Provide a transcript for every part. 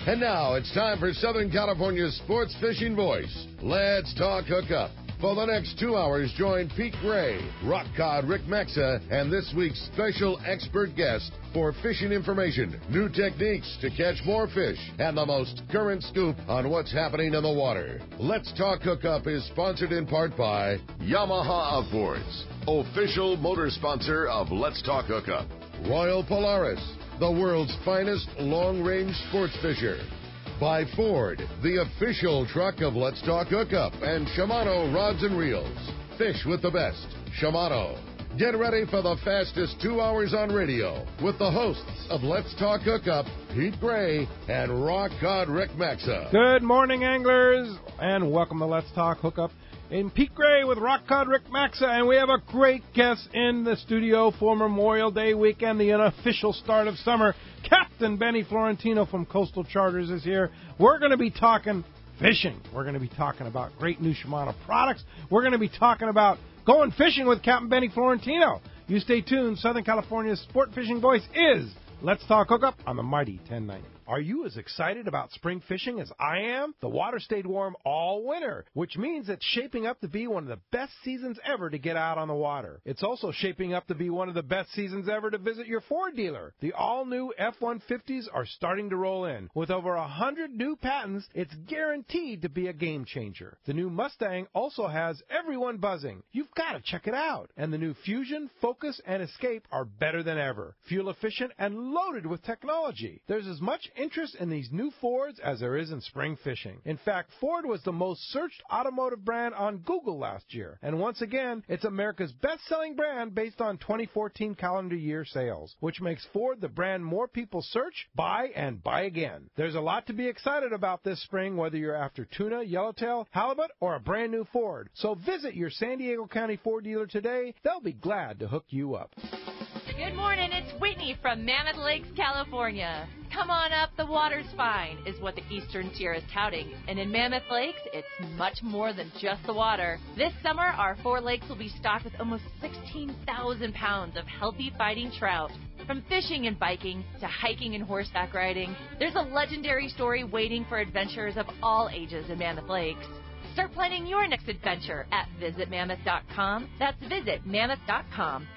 And now it's time for Southern California's sports fishing voice. Let's talk hookup. For the next 2 hours, join Pete Gray, rock cod Rick Maxa, and this week's special expert guest for fishing information, new techniques to catch more fish, and the most current scoop on what's happening in the water. Let's Talk Hookup is sponsored in part by Yamaha Outboards, official motor sponsor of Let's Talk Hookup. Royal Polaris, the world's finest long-range sports fisher. By Ford, the official truck of Let's Talk Hookup, and Shimano Rods and Reels. Fish with the best. Shimano. Get ready for the fastest 2 hours on radio with the hosts of Let's Talk Hookup, Pete Gray and rock cod Rick Maxa. Good morning, anglers, and welcome to Let's Talk Hookup. In Pete Gray with rock cod Rick Maxa, and we have a great guest in the studio for Memorial Day weekend, the unofficial start of summer. Captain Benny Florentino from Coastal Charters is here. We're going to be talking fishing. We're going to be talking about great new Shimano products. We're going to be talking about going fishing with Captain Benny Florentino. You stay tuned. Southern California's sport fishing voice is Let's Talk Hookup on the mighty 1090. Are you as excited about spring fishing as I am? The water stayed warm all winter, which means it's shaping up to be one of the best seasons ever to get out on the water. It's also shaping up to be one of the best seasons ever to visit your Ford dealer. The all-new F-150s are starting to roll in. With over 100 new patents, it's guaranteed to be a game changer. The new Mustang also has everyone buzzing. You've got to check it out. And the new Fusion, Focus, and Escape are better than ever. Fuel efficient and loaded with technology. There's as much interest in these new Fords as there is in spring fishing. In fact, Ford was the most searched automotive brand on Google last year. And once again, it's America's best-selling brand based on 2014 calendar year sales, which makes Ford the brand more people search, buy, and buy again. There's a lot to be excited about this spring, whether you're after tuna, yellowtail, halibut, or a brand new Ford. So visit your San Diego County Ford dealer today. They'll be glad to hook you up. Good morning, it's Whitney from Mammoth Lakes, California. Come on up, the water's fine, is what the Eastern Tier is touting. And in Mammoth Lakes, it's much more than just the water. This summer, our 4 lakes will be stocked with almost 16,000 pounds of healthy fighting trout. From fishing and biking to hiking and horseback riding, there's a legendary story waiting for adventurers of all ages in Mammoth Lakes. Start planning your next adventure at visitmammoth.com. That's visitmammoth.com.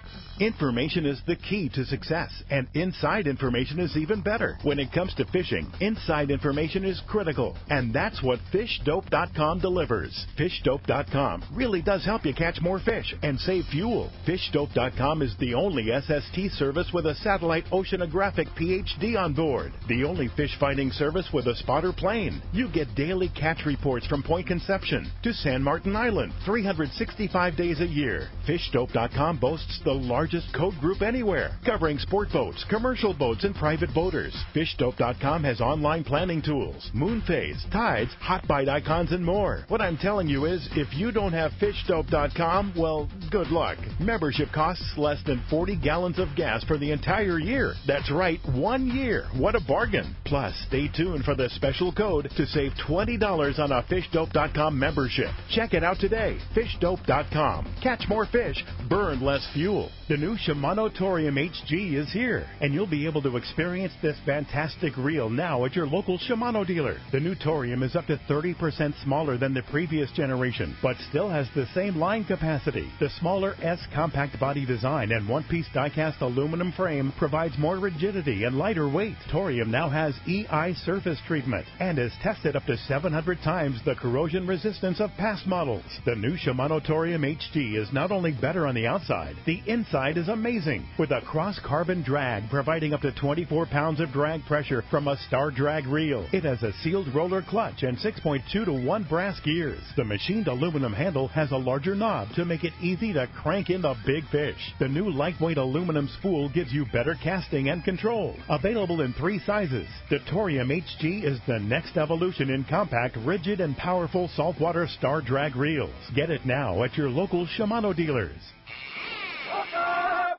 Information is the key to success, and inside information is even better. When it comes to fishing, inside information is critical, and that's what FishDope.com delivers. FishDope.com really does help you catch more fish and save fuel. FishDope.com is the only SST service with a satellite oceanographic PhD on board, the only fish finding service with a spotter plane. You get daily catch reports from Point Conception to San Martin Island, 365 days a year. FishDope.com boasts the largest code group anywhere, covering sport boats, commercial boats, and private boaters. FishDope.com has online planning tools, moon phase, tides, hot bite icons, and more. What I'm telling you is, if you don't have FishDope.com, well, good luck. Membership costs less than 40 gallons of gas for the entire year. That's right, 1 year. What a bargain. Plus, stay tuned for the special code to save $20 on a FishDope.com membership. Check it out today. FishDope.com. Catch more fish, burn less fuel. The new Shimano Torium HG is here, and you'll be able to experience this fantastic reel now at your local Shimano dealer. The new Torium is up to 30% smaller than the previous generation, but still has the same line capacity. The smaller S compact body design and one-piece die-cast aluminum frame provides more rigidity and lighter weight. Torium now has EI surface treatment and is tested up to 700 times the corrosion resistance of past models. The new Shimano Torium HG is not only better on the outside, the inside is amazing, with a cross-carbon drag providing up to 24 pounds of drag pressure from a Star Drag reel. It has a sealed roller clutch and 6.2 to 1 brass gears. The machined aluminum handle has a larger knob to make it easy to crank in the big fish. The new lightweight aluminum spool gives you better casting and control. Available in 3 sizes, the Torium HG is the next evolution in compact, rigid, and powerful saltwater Star Drag reels. Get it now at your local Shimano dealers.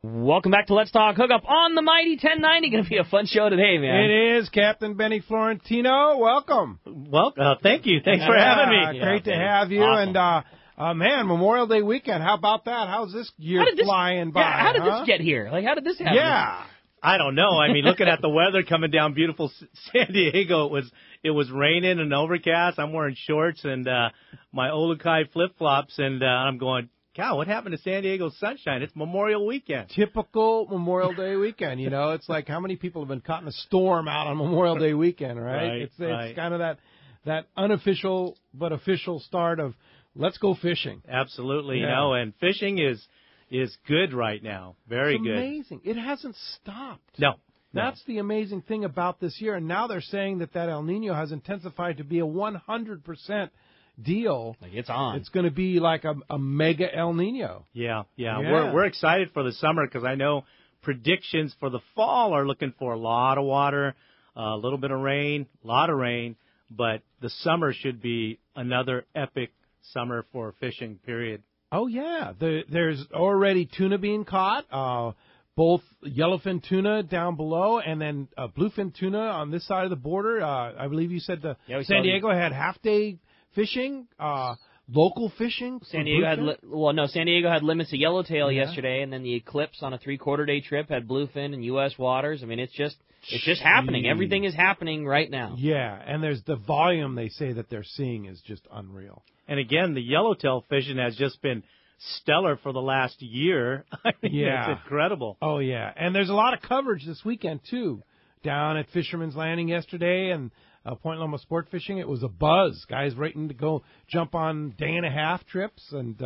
Welcome back to Let's Talk Hookup on the mighty 1090. Going to be a fun show today, man. It is. Captain Benny Florentino, welcome. Well, thank you. Thanks for having me. Great to have you. Awesome. And, man, Memorial Day weekend, how about that? How's this year flying by? Yeah, how did this get here? Like, how did this happen? Yeah. I don't know. I mean, looking at the weather coming down beautiful San Diego, it was raining and overcast. I'm wearing shorts and my Olukai flip-flops, and I'm going, God, what happened to San Diego's sunshine? It's Memorial Weekend. Typical Memorial Day weekend. It's like how many people have been caught in a storm out on Memorial Day weekend, right? It's kind of that unofficial but official start of let's go fishing. Absolutely, and fishing is good right now. Very good. It's amazing. It hasn't stopped. No. That's the amazing thing about this year. And now they're saying that El Nino has intensified to be a 100% deal. Like it's on. It's going to be like a mega El Nino. Yeah. We're excited for the summer because I know predictions for the fall are looking for a lot of water, a little bit of rain, a lot of rain, but the summer should be another epic summer for fishing, period. Oh, yeah. There's already tuna being caught, both yellowfin tuna down below and then bluefin tuna on this side of the border. I believe you said San Diego had half-day fishing, local fishing. San Diego had limits of yellowtail yesterday, and then the Eclipse on a 3/4-day trip had bluefin in U.S. waters. I mean, it's just happening. Everything is happening right now. Yeah, and there's the volume they say that they're seeing is just unreal. And again, the yellowtail fishing has just been stellar for the last year. I mean, it's incredible. Oh, yeah. And there's a lot of coverage this weekend, too. Down at Fisherman's Landing yesterday and Point Loma Sport Fishing, it was a buzz. Guys waiting to go jump on day-and-a-half trips and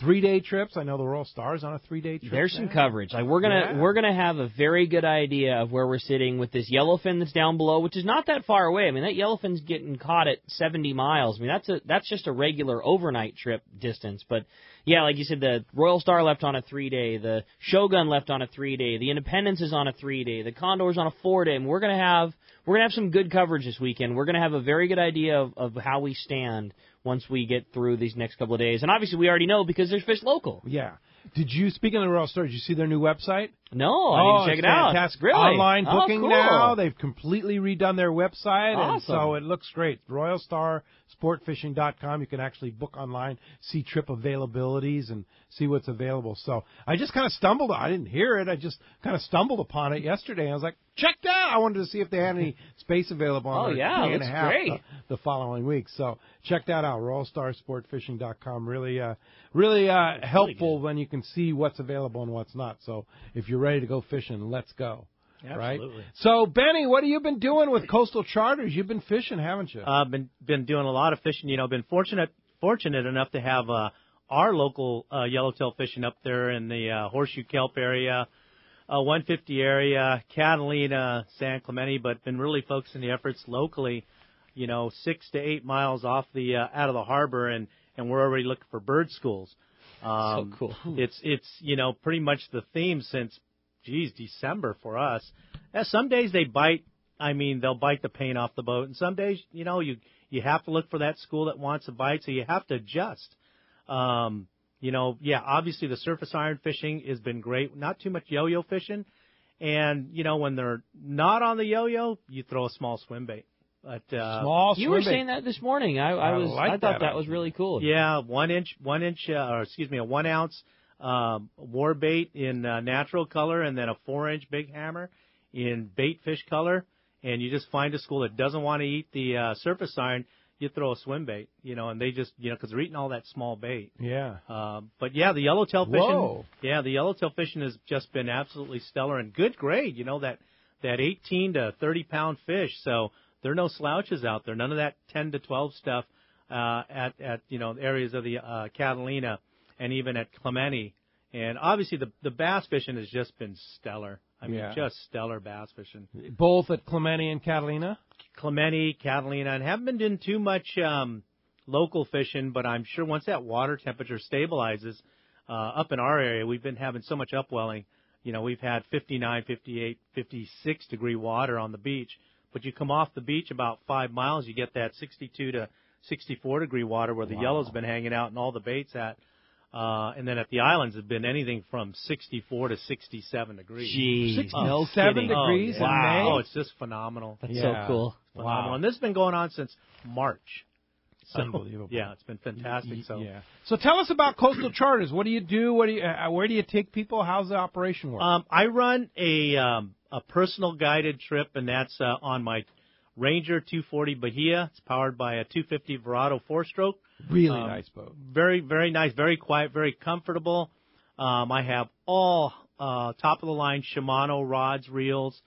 3-day trips. I know the Royal Star's on a 3-day trip. There's some coverage. Like we're gonna have a very good idea of where we're sitting with this yellowfin that's down below, which is not that far away. I mean, that yellowfin's getting caught at 70 miles. I mean, that's just a regular overnight trip distance. But yeah, like you said, the Royal Star left on a 3-day, the Shogun left on a 3-day, the Independence is on a 3-day, the Condor's on a 4-day. And we're gonna have some good coverage this weekend. We're gonna have a very good idea of how we stand once we get through these next couple of days. And obviously we already know because there's fish local. Yeah. Speaking of the Royal Star, did you see their new website? No, I didn't check it out. Fantastic. Really? Online booking cool. now. They've completely redone their website, and Awesome. so it looks great. RoyalStarSportFishing.com. You can actually book online, see trip availabilities, and see what's available. So I just kind of stumbled. I didn't hear it. I just kind of stumbled upon it yesterday. I was like, check that. I wanted to see if they had any space available on their day and a half great. The following week. So check that out. RoyalStarSportFishing.com. Really helpful when you can see what's available and what's not. So if you're ready to go fishing, let's go. Absolutely. Right? So, Benny, what have you been doing with Coastal Charters? You've been fishing, haven't you? I've been doing a lot of fishing. Been fortunate enough to have our local yellowtail fishing up there in the Horseshoe Kelp area, 150 area, Catalina, San Clemente, but been really focusing the efforts locally, 6 to 8 miles off the out of the harbor, and we're already looking for bird schools. So cool. It's pretty much the theme since December for us. Some days they bite. I mean, they'll bite the paint off the boat, and some days you have to look for that school that wants a bite, so you have to adjust. Obviously the surface iron fishing has been great. Not too much yo-yo fishing, and when they're not on the yo-yo, you throw a small swim bait. But small swim you were bait. saying that this morning. I thought that was really cool. Yeah, a 1 ounce war bait in natural color, and then a 4-inch big hammer in bait fish color. And you just find a school that doesn't want to eat the surface iron. You throw a swim bait, and they just, because they're eating all that small bait. Yeah. But yeah, the yellowtail fishing. Whoa. Yeah, the yellowtail fishing has just been absolutely stellar and good grade. That 18 to 30 pound fish. So there are no slouches out there. None of that 10 to 12 stuff at areas of the Catalina and even at Clemente. And obviously the bass fishing has just been stellar. I mean, just stellar bass fishing. Both at Clemente and Catalina? Clemente, Catalina, and haven't been doing too much local fishing, but I'm sure once that water temperature stabilizes up in our area, we've been having so much upwelling. We've had 59, 58, 56 degree water on the beach. But you come off the beach about 5 miles, you get that 62 to 64 degree water where the yellow's been hanging out and all the bait's at. And then at the islands have been anything from 64 to 67 degrees. Gee, 67 degrees in May? Oh, it's just phenomenal. That's so cool. Phenomenal. And this has been going on since March. It's unbelievable. Yeah, it's been fantastic. So tell us about Coastal Charters. What do you do? Where do you take people? How's the operation work? I run a a personal guided trip, and that's on my Ranger 240 Bahia. It's powered by a 250 Verado 4-stroke. Really nice boat. Very, very nice, very quiet, very comfortable. I have all top-of-the-line Shimano rods, reels,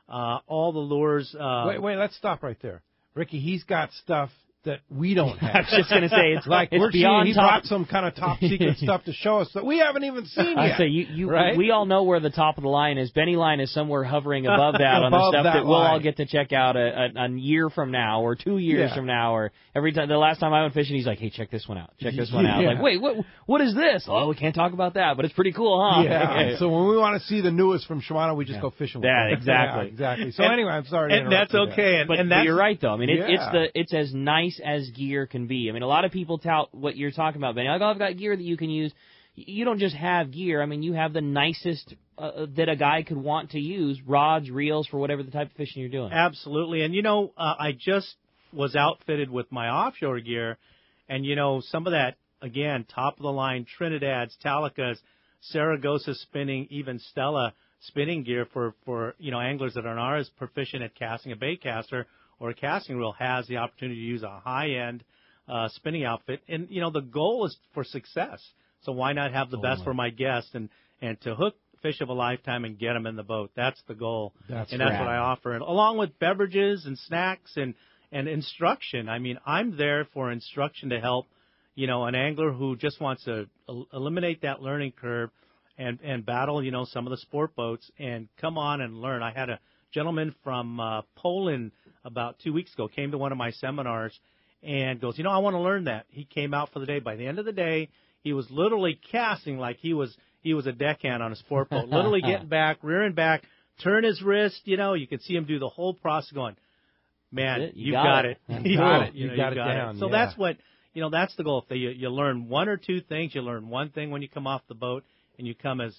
all the lures. Wait, let's stop right there. Ricky, he's got stuff that we don't have. I was just going to say, it's like it's we're beyond he brought some kind of top secret stuff to show us that we haven't even seen yet. I say right? we all know where the top of the line is. Benny line is somewhere hovering above that on the stuff that we'll all get to check out a year from now or 2 years from now, or every time. The last time I went fishing, he's like, "Hey, check this one out. Check this one out." Like, wait, what is this? Oh, we can't talk about that, but it's pretty cool, huh? Yeah. So when we want to see the newest from Shimano, we just go fishing with it. Exactly. Yeah, exactly. So anyway, I'm sorry to and that's okay. But that's, you're right, though. I mean, it's as nice as gear can be. I mean, a lot of people tout what you're talking about, Benny. Like, oh, I've got gear that you can use. You don't just have gear. I mean, you have the nicest that a guy could want to use, rods, reels, for whatever the type of fishing you're doing. Absolutely. And, I just was outfitted with my offshore gear, and, some of that, again, top-of-the-line Trinidad's, Talicas, Saragossa spinning, even Stella spinning gear for anglers that are not as proficient at casting a bait caster or a casting reel has the opportunity to use a high-end spinning outfit. And, the goal is for success. So why not have the best for my guests and to hook fish of a lifetime and get them in the boat? That's the goal. That's what I offer. And along with beverages and snacks and instruction. I mean, I'm there for instruction to help, an angler who just wants to eliminate that learning curve and battle, some of the sport boats and come on and learn. I had a gentleman from Poland about 2 weeks ago, came to one of my seminars and goes, I want to learn that. He came out for the day. By the end of the day, he was literally casting like he was a deckhand on a sport boat, literally getting back, rearing back, turn his wrist, you could see him do the whole process going, man, you got it. You got it. You got it down. So that's what, that's the goal. If you learn one or two things, you learn one thing when you come off the boat and you come as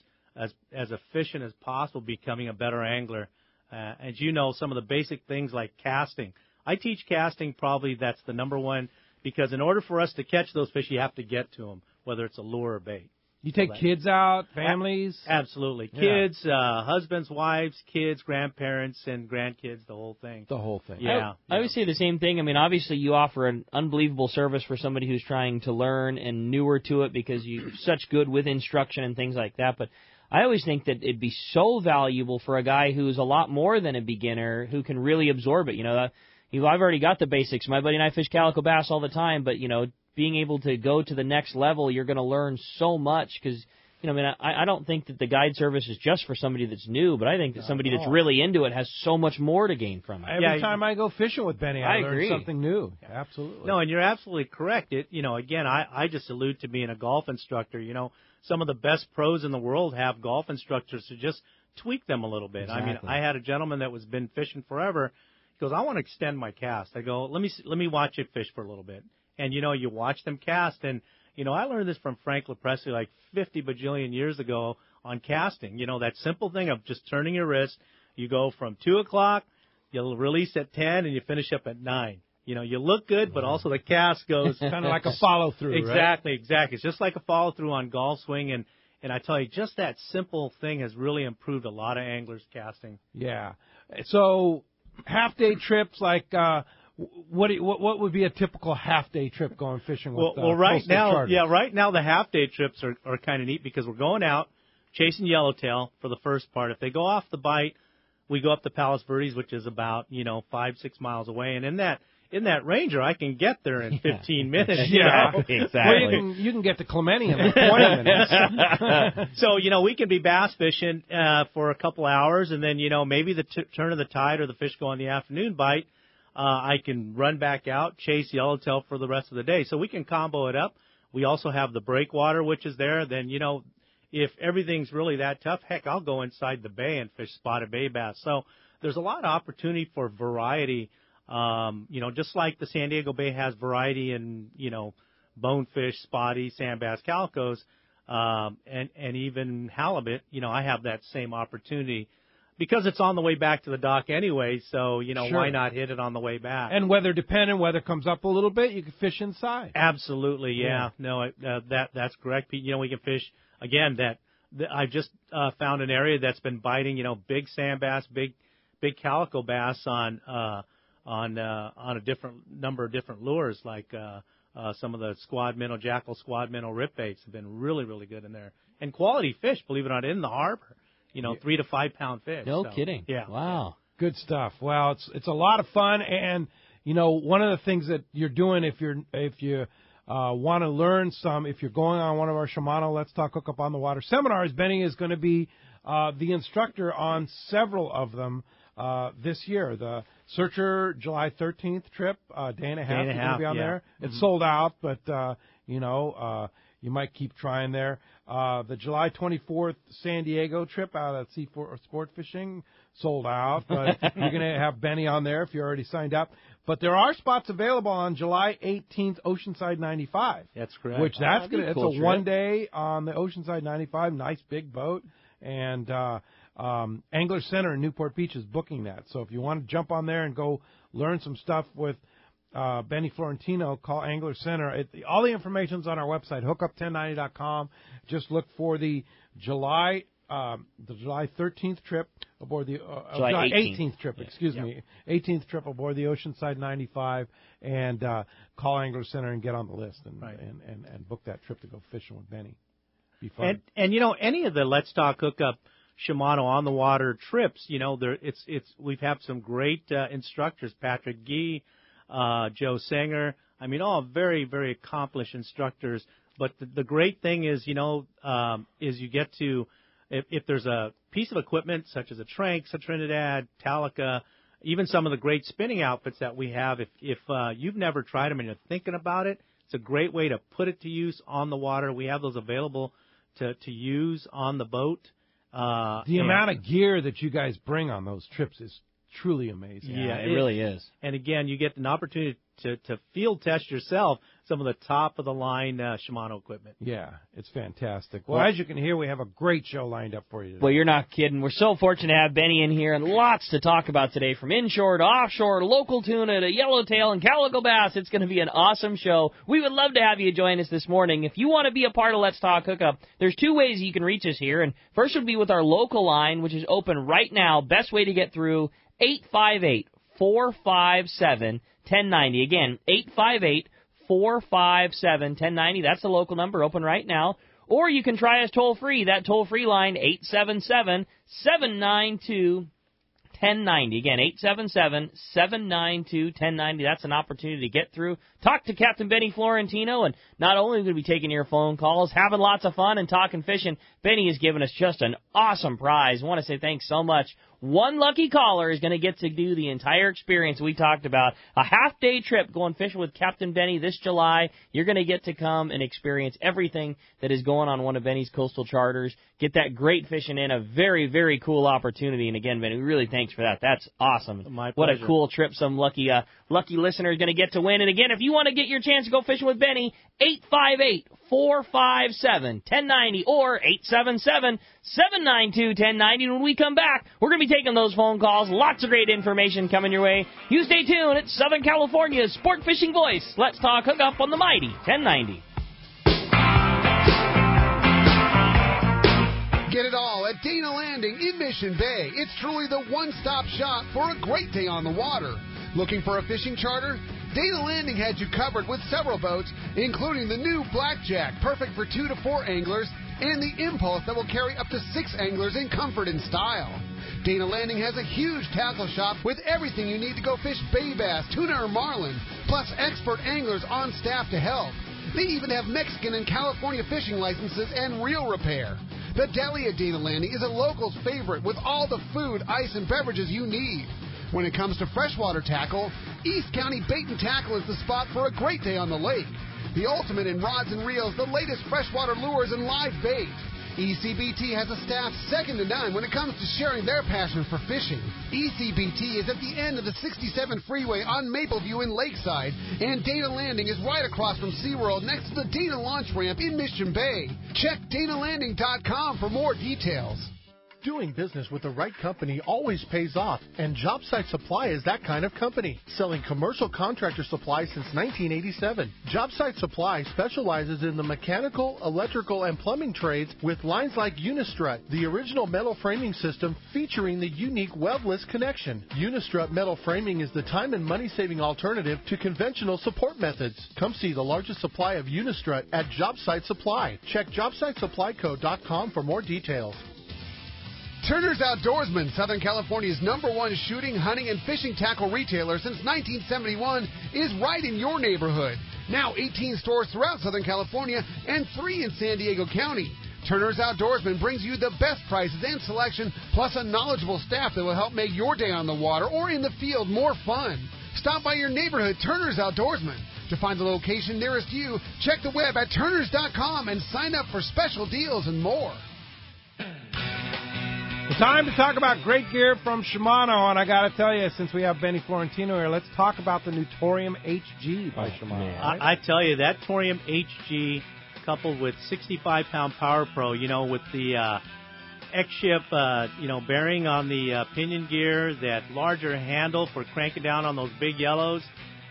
efficient as possible, becoming a better angler. As some of the basic things like casting. I teach casting, probably that's the number one, because in order for us to catch those fish, you have to get to them, whether it's a lure or bait. You take kids out, families? Absolutely. Kids, husbands, wives, kids, grandparents, and grandkids, the whole thing. The whole thing. Yeah. I always say the same thing. I mean, obviously you offer an unbelievable service for somebody who's trying to learn and newer to it because you're such good with instruction and things like that, but I always think that it'd be so valuable for a guy who's a lot more than a beginner who can really absorb it. I've already got the basics. My buddy and I fish calico bass all the time, but, being able to go to the next level, you're going to learn so much because, I don't think that the guide service is just for somebody that's new, but I think that somebody that's really into it has so much more to gain from it. Every time I go fishing with Benny, I learn agree. something new. Absolutely. No, and you're absolutely correct. Again, I just allude to being a golf instructor. Some of the best pros in the world have golf instructors to just tweak them a little bit. Exactly. I mean, I had a gentleman that was been fishing forever. He goes, I want to extend my cast. I go, let me watch it fish for a little bit. And, you watch them cast. And, I learned this from Frank LaPresti like 50 bajillion years ago on casting. That simple thing of just turning your wrist. You go from 2 o'clock, you'll release at 10, and you finish up at 9. You look good, but also the cast goes. Kind of like a follow-through, Exactly. It's just like a follow-through on golf swing. And I tell you, just that simple thing has really improved a lot of anglers' casting. Yeah. So half-day trips, like what would be a typical half-day trip going fishing with right now, charters? right now the half-day trips are kind of neat because we're going out chasing yellowtail for the first part. If they go off the bite, we go up to Palos Verdes, which is about 5-6 miles away, and in that Ranger, I can get there in 15 minutes. Exactly. Well, you can get to Clemente in like 20 minutes. So, we can be bass fishing for a couple hours, and then, maybe the turn of the tide or the fish go on the afternoon bite. I can run back out, chase yellowtail for the rest of the day. So we can combo it up. We also have the breakwater, which is there. Then, if everything's really that tough, heck, I'll go inside the bay and fish spotted bay bass. So there's a lot of opportunity for variety. Just like the San Diego Bay has variety in, bonefish, spotty, sand bass, calicos, and even halibut, I have that same opportunity because it's on the way back to the dock anyway. So, Sure. Why not hit it on the way back? And weather dependent, weather comes up a little bit, you can fish inside. Absolutely. Yeah. No, that's correct, Pete. We can fish again. I just found an area that's been biting, big sand bass, big calico bass on a different number of different lures, like some of the jackal squad minnow rip baits have been really, really good in there. And quality fish, believe it or not, in the harbor. 3 to 5 pound fish. No kidding. Yeah. Wow. Good stuff. Well, it's a lot of fun, and one of the things that you're doing if you want to learn if you're going on one of our Shimano Let's Talk Hookup on the Water seminars, Benny is going to be the instructor on several of them this year. The Searcher July 13th trip, day and a half, you're going to be on there. It's sold out, but you might keep trying there. The July 24th San Diego trip out at Seaport Sport Fishing, sold out, but you're going to have Benny on there if you're already signed up. But there are spots available on July 18th, Oceanside 95. That's correct. Which it's a one-day on the Oceanside 95, nice big boat, and Angler Center in Newport Beach is booking that. So if you want to jump on there and go learn some stuff with Benny Florentino, call Angler Center. All the information's on our website, hookup1090.com. Just look for the July 13th trip aboard the July 18th trip. Excuse me, 18th trip aboard the Oceanside 95, and call Angler Center and get on the list and book that trip to go fishing with Benny. Be fun. And any of the Let's Talk Hookup Shimano on the water trips, we've had some great instructors, Patrick Gee, Joe Sanger. All very, very accomplished instructors. But the great thing is, is you get to, if there's a piece of equipment such as a Tranx, a Trinidad, Talica, even some of the great spinning outfits that we have, if you've never tried them and you're thinking about it, it's a great way to put it to use on the water. We have those available to use on the boat. The amount of gear that you guys bring on those trips is truly amazing. Yeah, it really is. And again, you get an opportunity to field test yourself some of the top of the line Shimano equipment. Yeah, it's fantastic. Well, as you can hear, we have a great show lined up for you today. Well, you're not kidding. We're so fortunate to have Benny in here, and lots to talk about today, from inshore to offshore, local tuna to yellowtail and calico bass. It's going to be an awesome show. We would love to have you join us this morning. If you want to be a part of Let's Talk Hookup, there's two ways you can reach us here. And first would be with our local line, which is open right now. Best way to get through, 858-457-1090. Again, 858-457-1090. That's the local number, open right now. Or you can try us toll-free. That toll-free line, 877-792-1090. Again, 877-792-1090. That's an opportunity to get through. Talk to Captain Benny Florentino, and not only will we be taking your phone calls, having lots of fun and talking fishing, Benny has given us just an awesome prize. I want to say thanks so much. One lucky caller is going to get to do the entire experience we talked about. A half-day trip going fishing with Captain Benny this July. You're going to get to come and experience everything that is going on one of Benny's coastal charters. Get that great fishing in. A very, very cool opportunity. And again, Benny, we really thanks for that. That's awesome. My what pleasure. A cool trip some lucky listener is going to get to win. And again, if you want to get your chance to go fishing with Benny, 858-457-1090 or 877-792-1090. When we come back, we're going to be taking those phone calls. Lots of great information coming your way. You stay tuned. It's Southern California's sport fishing voice. Let's Talk Hookup on the mighty 1090. Get it all at Dana Landing in Mission Bay. It's truly the one-stop shop for a great day on the water. Looking for a fishing charter? Dana Landing had you covered with several boats, including the new Blackjack, perfect for 2 to 4 anglers, and the Impulse that will carry up to 6 anglers in comfort and style. Dana Landing has a huge tackle shop with everything you need to go fish bay bass, tuna, or marlin, plus expert anglers on staff to help. They even have Mexican and California fishing licenses and reel repair. The deli at Dana Landing is a local's favorite with all the food, ice, and beverages you need. When it comes to freshwater tackle, East County Bait and Tackle is the spot for a great day on the lake. The ultimate in rods and reels, the latest freshwater lures and live bait. ECBT has a staff second to none when it comes to sharing their passion for fishing. ECBT is at the end of the 67 freeway on Mapleview in Lakeside, and Dana Landing is right across from SeaWorld next to the Dana Launch Ramp in Mission Bay. Check DanaLanding.com for more details. Doing business with the right company always pays off, and Jobsite Supply is that kind of company, selling commercial contractor supply since 1987. Jobsite Supply specializes in the mechanical, electrical, and plumbing trades with lines like Unistrut, the original metal framing system featuring the unique webless connection. Unistrut metal framing is the time and money-saving alternative to conventional support methods. Come see the largest supply of Unistrut at Jobsite Supply. Check JobsiteSupplyCo.com for more details. Turner's Outdoorsman, Southern California's #1 shooting, hunting, and fishing tackle retailer since 1971, is right in your neighborhood. Now 18 stores throughout Southern California and 3 in San Diego County. Turner's Outdoorsman brings you the best prices and selection, plus a knowledgeable staff that will help make your day on the water or in the field more fun. Stop by your neighborhood Turner's Outdoorsman. To find the location nearest you, check the web at turners.com and sign up for special deals and more. It's time to talk about great gear from Shimano, and I got to tell you, since we have Benny Florentino here, let's talk about the new Torium HG by Shimano. Right? I tell you, that Torium HG coupled with 65-pound Power Pro, with the X-Ship, bearing on the pinion gear, that larger handle for cranking down on those big yellows,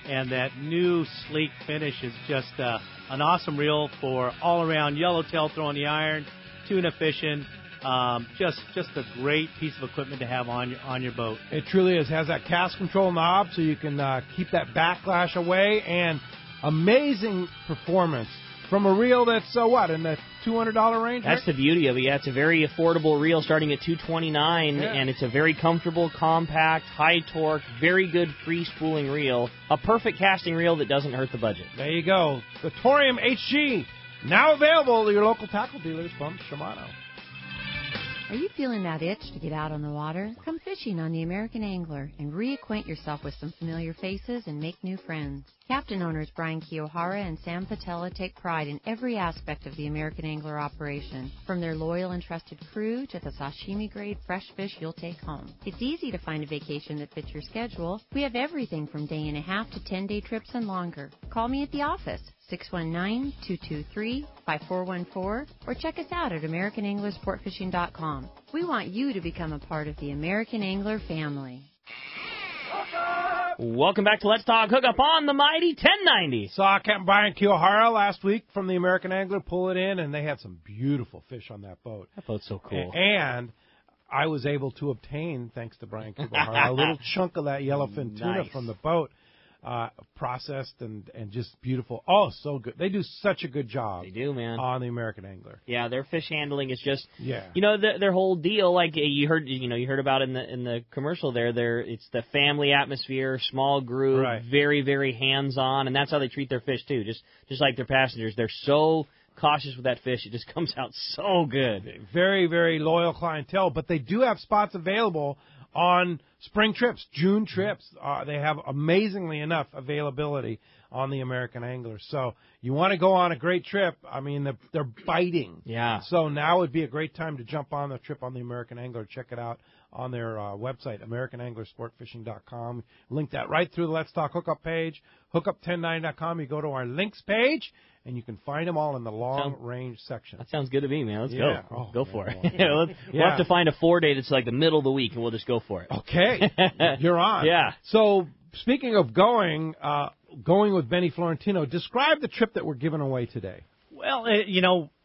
and that new sleek finish is just an awesome reel for all-around yellowtail throwing the iron, tuna fishing. Just a great piece of equipment to have on your boat. It truly is. Has that cast control knob so you can keep that backlash away, and amazing performance from a reel that's in the $200 range. That's the beauty of it. Yeah, it's a very affordable reel starting at $229, and it's a very comfortable, compact, high torque, very good free spooling reel. A perfect casting reel that doesn't hurt the budget. There you go. The Torium HG, now available at your local tackle dealers from Shimano. Are you feeling that itch to get out on the water? Come fishing on the American Angler and reacquaint yourself with some familiar faces and make new friends. Captain owners Brian Kiyohara and Sam Patella take pride in every aspect of the American Angler operation, from their loyal and trusted crew to the sashimi-grade fresh fish you'll take home. It's easy to find a vacation that fits your schedule. We have everything from day and a half to 10-day trips and longer. Call me at the office, 619-223-5414, or check us out at AmericanAnglerSportFishing.com. We want you to become a part of the American Angler family. Welcome back to Let's Talk Hookup on the mighty 1090. Saw Captain Brian Kiyohara last week from the American Angler pull it in, and they had some beautiful fish on that boat. That boat's so cool. And I was able to obtain, thanks to Brian Kiyohara, a little chunk of that yellowfin tuna from the boat. Processed and just beautiful. Oh, so good. They do such a good job. They do, man. On the American Angler. Yeah, their fish handling is just, their whole deal. Like you heard about in the commercial there. It's the family atmosphere, small group, very, very hands-on, and that's how they treat their fish too. Just like their passengers, they're so cautious with that fish. It just comes out so good. Very, very loyal clientele, but they do have spots available on spring trips, June trips. They have amazingly enough availability on the American Angler. So you want to go on a great trip. I mean, they're biting. Yeah. So now would be a great time to jump on the trip on the American Angler. Check it out on their website, AmericanAnglerSportFishing.com. Link that right through the Let's Talk Hookup page, hookup1090.com. You go to our links page, and you can find them all in the long-range section. That sounds good to me, man. Let's go. Oh, go for it. We'll have to find a 4-day that's like the middle of the week, and we'll just go for it. Okay. You're on. Yeah. So speaking of going with Benny Florentino, describe the trip that we're giving away today. Well,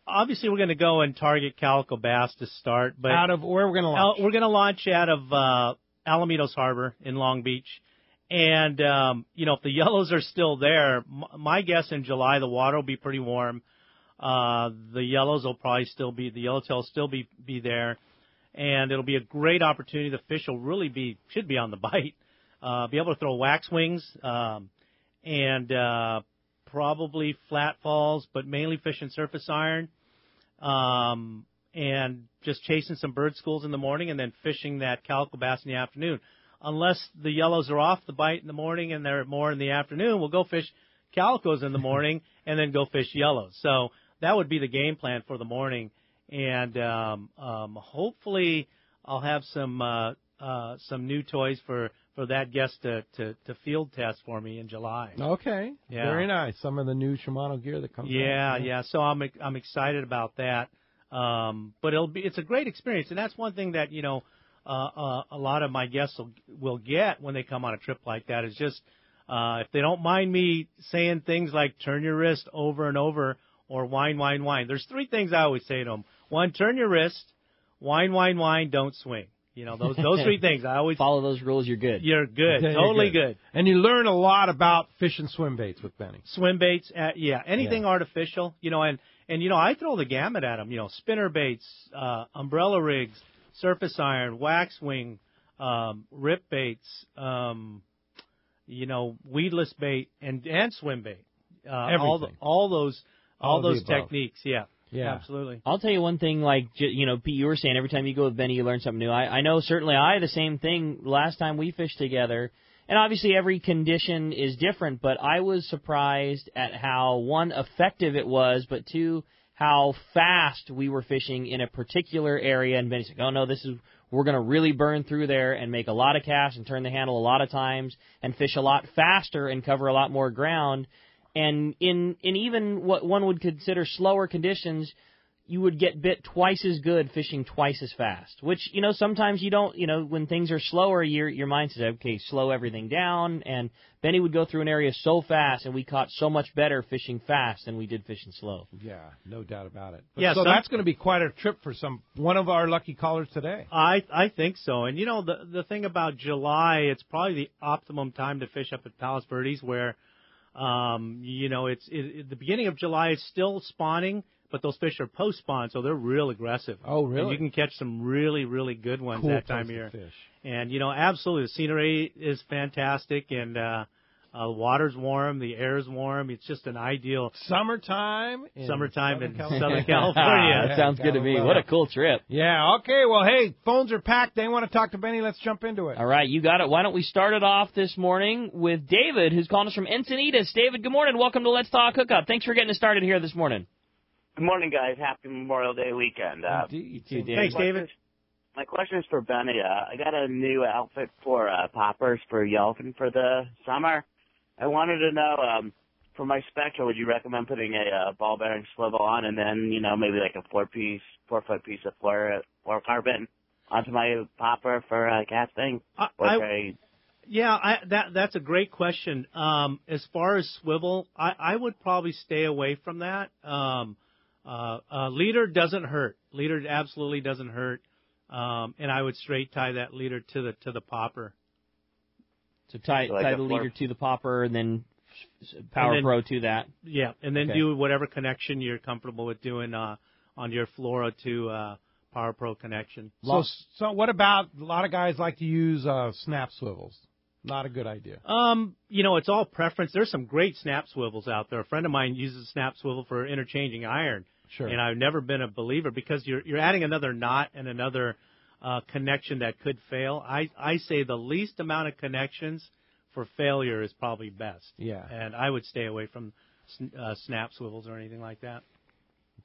obviously we're going to go and target calico bass to start. But out of where we're going to launch? We're going to launch out of Alamitos Harbor in Long Beach. And, if the yellows are still there, my guess in July the water will be pretty warm. The yellows will probably still be, the yellowtail will still be there. And it'll be a great opportunity. The fish will should be on the bite. Be able to throw wax wings, and probably flat falls, but mainly fishing surface iron. And just chasing some bird schools in the morning and then fishing that calico bass in the afternoon. Unless the yellows are off the bite in the morning and they're more in the afternoon, we'll go fish calicos in the morning and then go fish yellows. So that would be the game plan for the morning. And hopefully I'll have some new toys for that guest to field test for me in July. Okay. Yeah. Very nice. Some of the new Shimano gear that comes out. Yeah. So I'm excited about that. But it's a great experience, and that's one thing that a lot of my guests will get when they come on a trip like that is just if they don't mind me saying things like turn your wrist over and over or whine, whine, whine. There's 3 things I always say to them. 1, turn your wrist, whine, whine, whine, don't swing. Those 3 things. I always follow those rules. You're good. You're good. Totally good. And you learn a lot about fish and swim baits with Benny. Swim baits, anything artificial, and I throw the gamut at them. Spinner baits, umbrella rigs, surface iron, wax wing, rip baits, weedless bait and swim bait. Everything. All those techniques. Yeah. Yeah, absolutely. I'll tell you one thing, Pete, you were saying every time you go with Benny, you learn something new. I know certainly the same thing last time we fished together. And obviously every condition is different, but I was surprised at how, 1, effective it was, but 2, how fast we were fishing in a particular area. And Benny's like, oh, no, we're going to really burn through there and make a lot of casts and turn the handle a lot of times and fish a lot faster and cover a lot more ground. And in even what one would consider slower conditions, you would get bit twice as good fishing twice as fast, which, sometimes you don't, when things are slower, your mind says, okay, slow everything down. And Benny would go through an area so fast, and we caught so much better fishing fast than we did fishing slow. Yeah, no doubt about it. So that's going to be quite a trip for one of our lucky callers today. I think so. And, the thing about July, it's probably the optimum time to fish up at Palos Verdes where, the beginning of July is still spawning, but those fish are post-spawn, so they're real aggressive. Oh, really? And you can catch some really, really good ones that time of year. Fish. And, absolutely, the scenery is fantastic, and the water's warm, the air's warm. It's just an ideal summertime in Southern California. That sounds good to me. What a cool trip. Yeah, okay. Well, hey, phones are packed. They want to talk to Benny. Let's jump into it. All right, you got it. Why don't we start it off this morning with David, who's calling us from Encinitas. David, good morning. Welcome to Let's Talk Hookup. Thanks for getting us started here this morning. Good morning, guys. Happy Memorial Day weekend. Indeed. Thanks, David. My question is for Benny. I got a new outfit for poppers for yellowfin for the summer. I wanted to know, for my Spectra, would you recommend putting a ball bearing swivel on and then, maybe like a 4-foot piece of fluorocarbon onto my popper for casting? That's a great question. As far as swivel, I would probably stay away from that. Leader doesn't hurt. Leader absolutely doesn't hurt. And I would straight tie that leader to the popper. So tie the leader to the popper and then Power Pro to that. Yeah, and then do whatever connection you're comfortable with doing on your Flora to Power Pro connection. So what about, a lot of guys like to use snap swivels. Not a good idea. It's all preference. There's some great snap swivels out there. A friend of mine uses a snap swivel for interchanging iron. Sure. And I've never been a believer because you're adding another knot and another connection that could fail. I say the least amount of connections for failure is probably best. Yeah. And I would stay away from snap swivels or anything like that.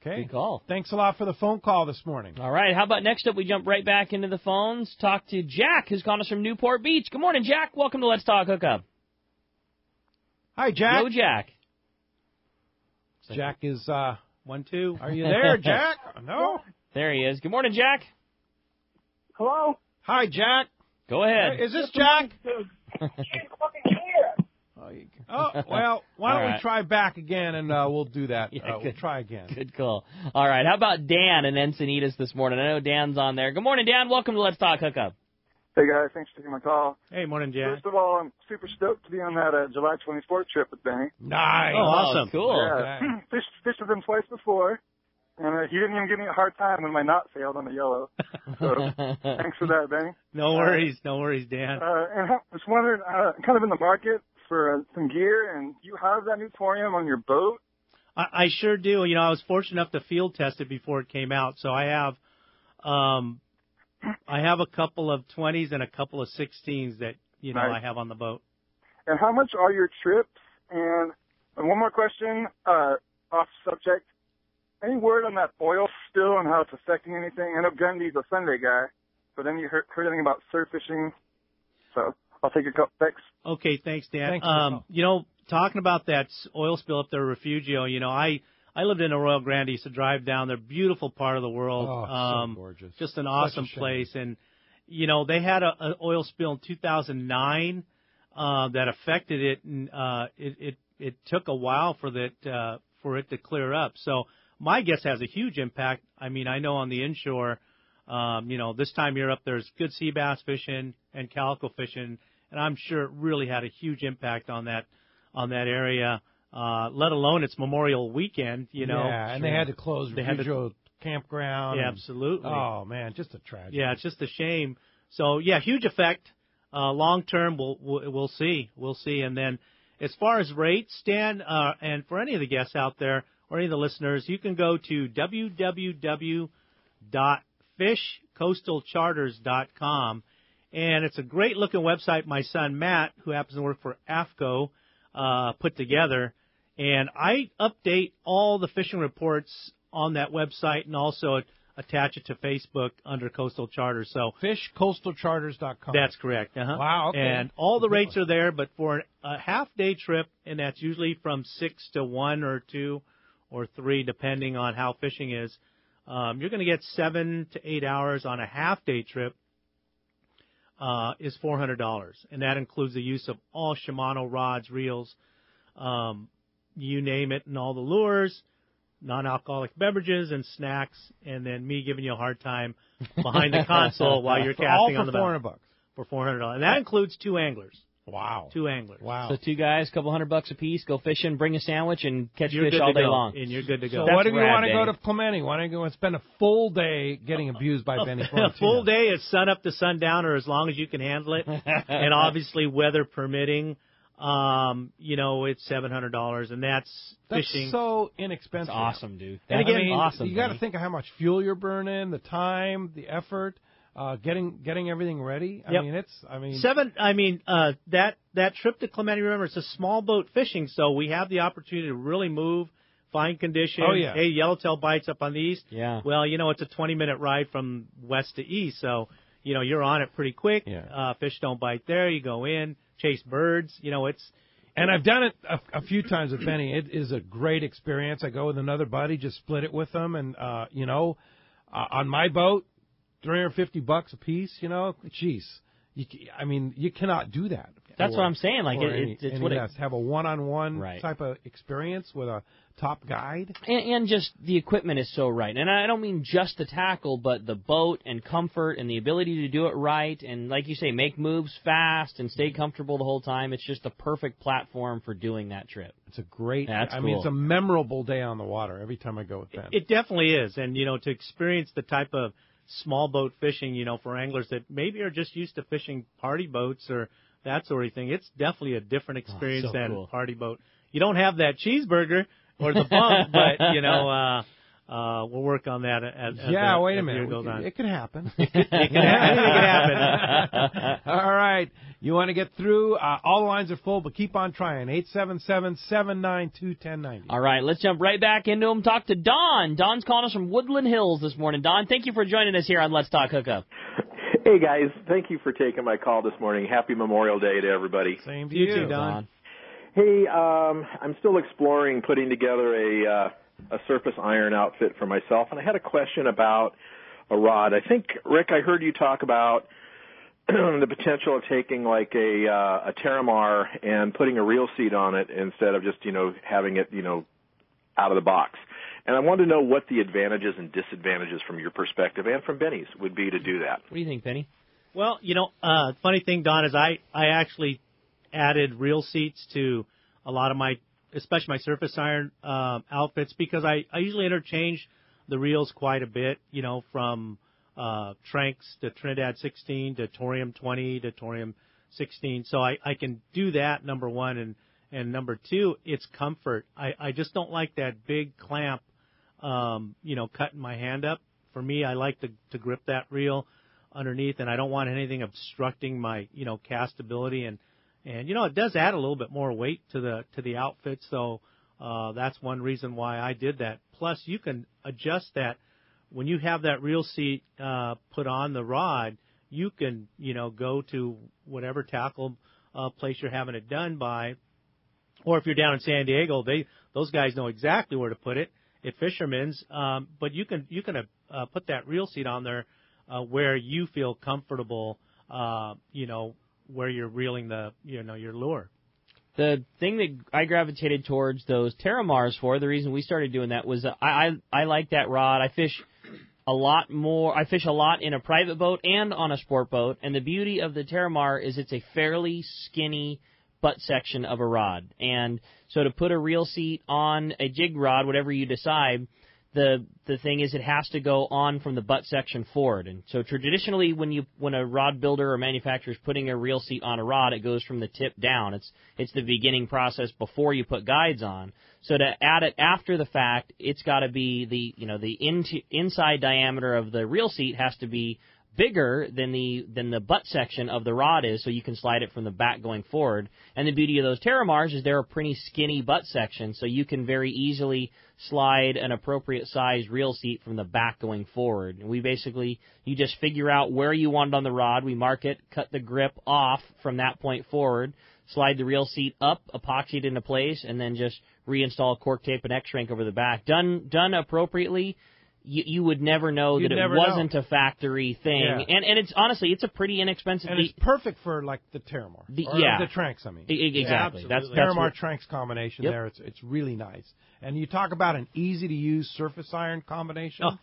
Okay. Good call. Thanks a lot for the phone call this morning. All right. How about next up we jump right back into the phones, talk to Jack, who's calling us from Newport Beach. Good morning, Jack. Welcome to Let's Talk Hookup. Hi, Jack. Hello, Jack. Jack is 1, 2. Are you there, Jack? No. There he is. Good morning, Jack. Hello? Hi, Jack. Go ahead. Is this Jack? Can't fucking hear. Oh, well, why don't we try back again, and we'll do that. Yeah, we'll try again. Good call. All right, how about Dan in Encinitas this morning? I know Dan's on there. Good morning, Dan. Welcome to Let's Talk Hookup. Hey, guys. Thanks for taking my call. Hey, morning, Jan. First of all, I'm super stoked to be on that July 24th trip with Benny. Nice. Oh, awesome. Cool. Yeah. Fished with him twice before, and he didn't even give me a hard time when my knot failed on the yellow. So thanks for that, Benny. No worries, Dan. And I was wondering, kind of in the market for some gear, and do you have that new Torium on your boat? I sure do. I was fortunate enough to field test it before it came out, so I have a couple of 20s and a couple of 16s that nice. I have on the boat. And how much are your trips? And one more question, off subject. Any word on that oil spill and how it's affecting anything? I know Gundy's a Sunday guy, but any heard anything about surf fishing? So I'll take your call. Thanks. Okay, thanks, Dan. Thanks talking about that oil spill up there, Refugio, I I lived in Arroyo Grande. Used to drive down there. Beautiful part of the world. Oh, so gorgeous. Just an awesome place. And, you know, they had an oil spill in 2009 that affected it, and it took a while for it to clear up. So my guess has a huge impact. I mean, I know on the inshore, you know, this time you're up there's good sea bass fishing and calico fishing, and I'm sure it really had a huge impact on that area. Let alone it's Memorial Weekend, you know. Yeah, and they had to close Refugio Campground. Yeah, absolutely. Oh man, just a tragedy. Yeah, it's just a shame. So yeah, huge effect. Long term, we'll see. And then as far as rates, Stan, and for any of the guests out there or any of the listeners, you can go to www.fishcoastalcharters.com, and it's a great looking website. My son Matt, who happens to work for AFCO, put together, and I update all the fishing reports on that website and also attach it to Facebook under Coastal Charters. So fishcoastalcharters.com. That's correct. Uh-huh. Wow. Okay. And all the rates are there, but for a half-day trip, and that's usually from 6 to 1 or 2 or 3, depending on how fishing is, you're going to get 7 to 8 hours on a half-day trip. Is $400, and that includes the use of all Shimano rods, reels, you name it, and all the lures, non-alcoholic beverages and snacks, and then me giving you a hard time behind the console while you're casting on the boat. $400. For $400, and that includes 2 anglers. Wow. 2 anglers. Wow. So 2 guys, couple $100 a piece, go fishing, bring a sandwich, and catch You're fish good all to day go, long. and you're good to go. So what if you want to go to Clemente? Why don't you go and spend a full day getting abused by Benny Florentino? A full day is sun up to sundown, or as long as you can handle it, and obviously weather permitting. You know, it's $700, and that's fishing. So inexpensive. That's awesome, dude. And again, awesome. You got to think of how much fuel you're burning, the time, the effort, getting everything ready. Yep. That trip to Clemente, remember, it's a small boat fishing, so we have the opportunity to really move, find conditions. Oh, yeah. Hey, yellowtail bites up on the east. Yeah. Well, you know, it's a 20-minute ride from west to east, so, you know, you're on it pretty quick. Yeah. Fish don't bite there. You go in, chase birds. You know, it's... And I've done it a few times with Benny. It is a great experience. I go with another buddy, just split it with them, and, you know, on my boat, $350 a piece, you know, jeez. You cannot do that. That's what I'm saying. Like, it's what it have a one-on-one type of experience with a top guide. And just the equipment is so right. And I don't mean just the tackle, but the boat and comfort and the ability to do it right. And like you say, make moves fast and stay comfortable the whole time. It's just the perfect platform for doing that trip. It's a great, That's I cool. mean, it's a memorable day on the water every time I go with Ben. It definitely is. And, you know, to experience the type of small boat fishing, you know, for anglers that maybe are just used to fishing party boats or that sort of thing, it's definitely a different experience than cool. party boat. You don't have that cheesaburger or the bump, but, you know, we'll work on that as wait a as minute. year goes on. It could happen. It can happen. All right. You want to get through? All the lines are full, but keep on trying. 877-792-1090. All right, let's jump right back into them. Talk to Don. Don's calling us from Woodland Hills this morning. Don, thank you for joining us here on Let's Talk Hookup. Hey, guys. Thank you for taking my call this morning. Happy Memorial Day to everybody. Same to You you, too, Don. Hey, I'm still exploring putting together a surface iron outfit for myself, and I had a question about a rod. I think, Rick, I heard you talk about the potential of taking like a Terramar and putting a reel seat on it instead of just, you know, having it, you know, out of the box. And I wanted to know what the advantages and disadvantages from your perspective and from Benny's would be to do that. What do you think, Penny? Well, you know, funny thing, Don, is I actually added reel seats to a lot of my, especially my surface iron outfits, because I usually interchange the reels quite a bit, you know, from Tranks to Trinidad 16 to Torium 20 to Torium 16. So I can do that, number one. And number two, it's comfort. I just don't like that big clamp, you know, cutting my hand up. For me, I like to grip that reel underneath, and I don't want anything obstructing my, you know, castability. And you know, it does add a little bit more weight to the outfit. So that's one reason why I did that. Plus, you can adjust that. When you have that reel seat put on the rod, you can, you know, go to whatever tackle place you're having it done by. Or if you're down in San Diego, those guys know exactly where to put it. at Fisherman's, but you can put that reel seat on there where you feel comfortable, where you're reeling your lure. The thing that I gravitated towards those Terramars for, the reason we started doing that was I like that rod. I fish a lot more. I fish a lot in a private boat and on a sport boat, and the beauty of the Terramar is it's a fairly skinny butt section of a rod. And so to put a reel seat on a jig rod, whatever you decide, the thing is it has to go on from the butt section forward. And so traditionally when a rod builder or manufacturer is putting a reel seat on a rod, it goes from the tip down. It's the beginning process before you put guides on. So to add it after the fact, it's got to be the inside diameter of the reel seat has to be bigger than the butt section of the rod is, so you can slide it from the back going forward. And the beauty of those Terramars is they're a pretty skinny butt section, so you can very easily slide an appropriate size reel seat from the back going forward. And you just figure out where you want it on the rod, we mark it, cut the grip off from that point forward, slide the reel seat up, epoxy it into place, and then just reinstall cork tape and X-shrink over the back. Done appropriately, you would never know that it wasn't a factory thing. Yeah. And it's honestly, it's a pretty inexpensive. And it's perfect for like the Terramar. The Tranks, I mean. Exactly. Yeah, that's Terramar Tranks combination there. It's really nice. And you talk about an easy to use surface iron combination. Oh.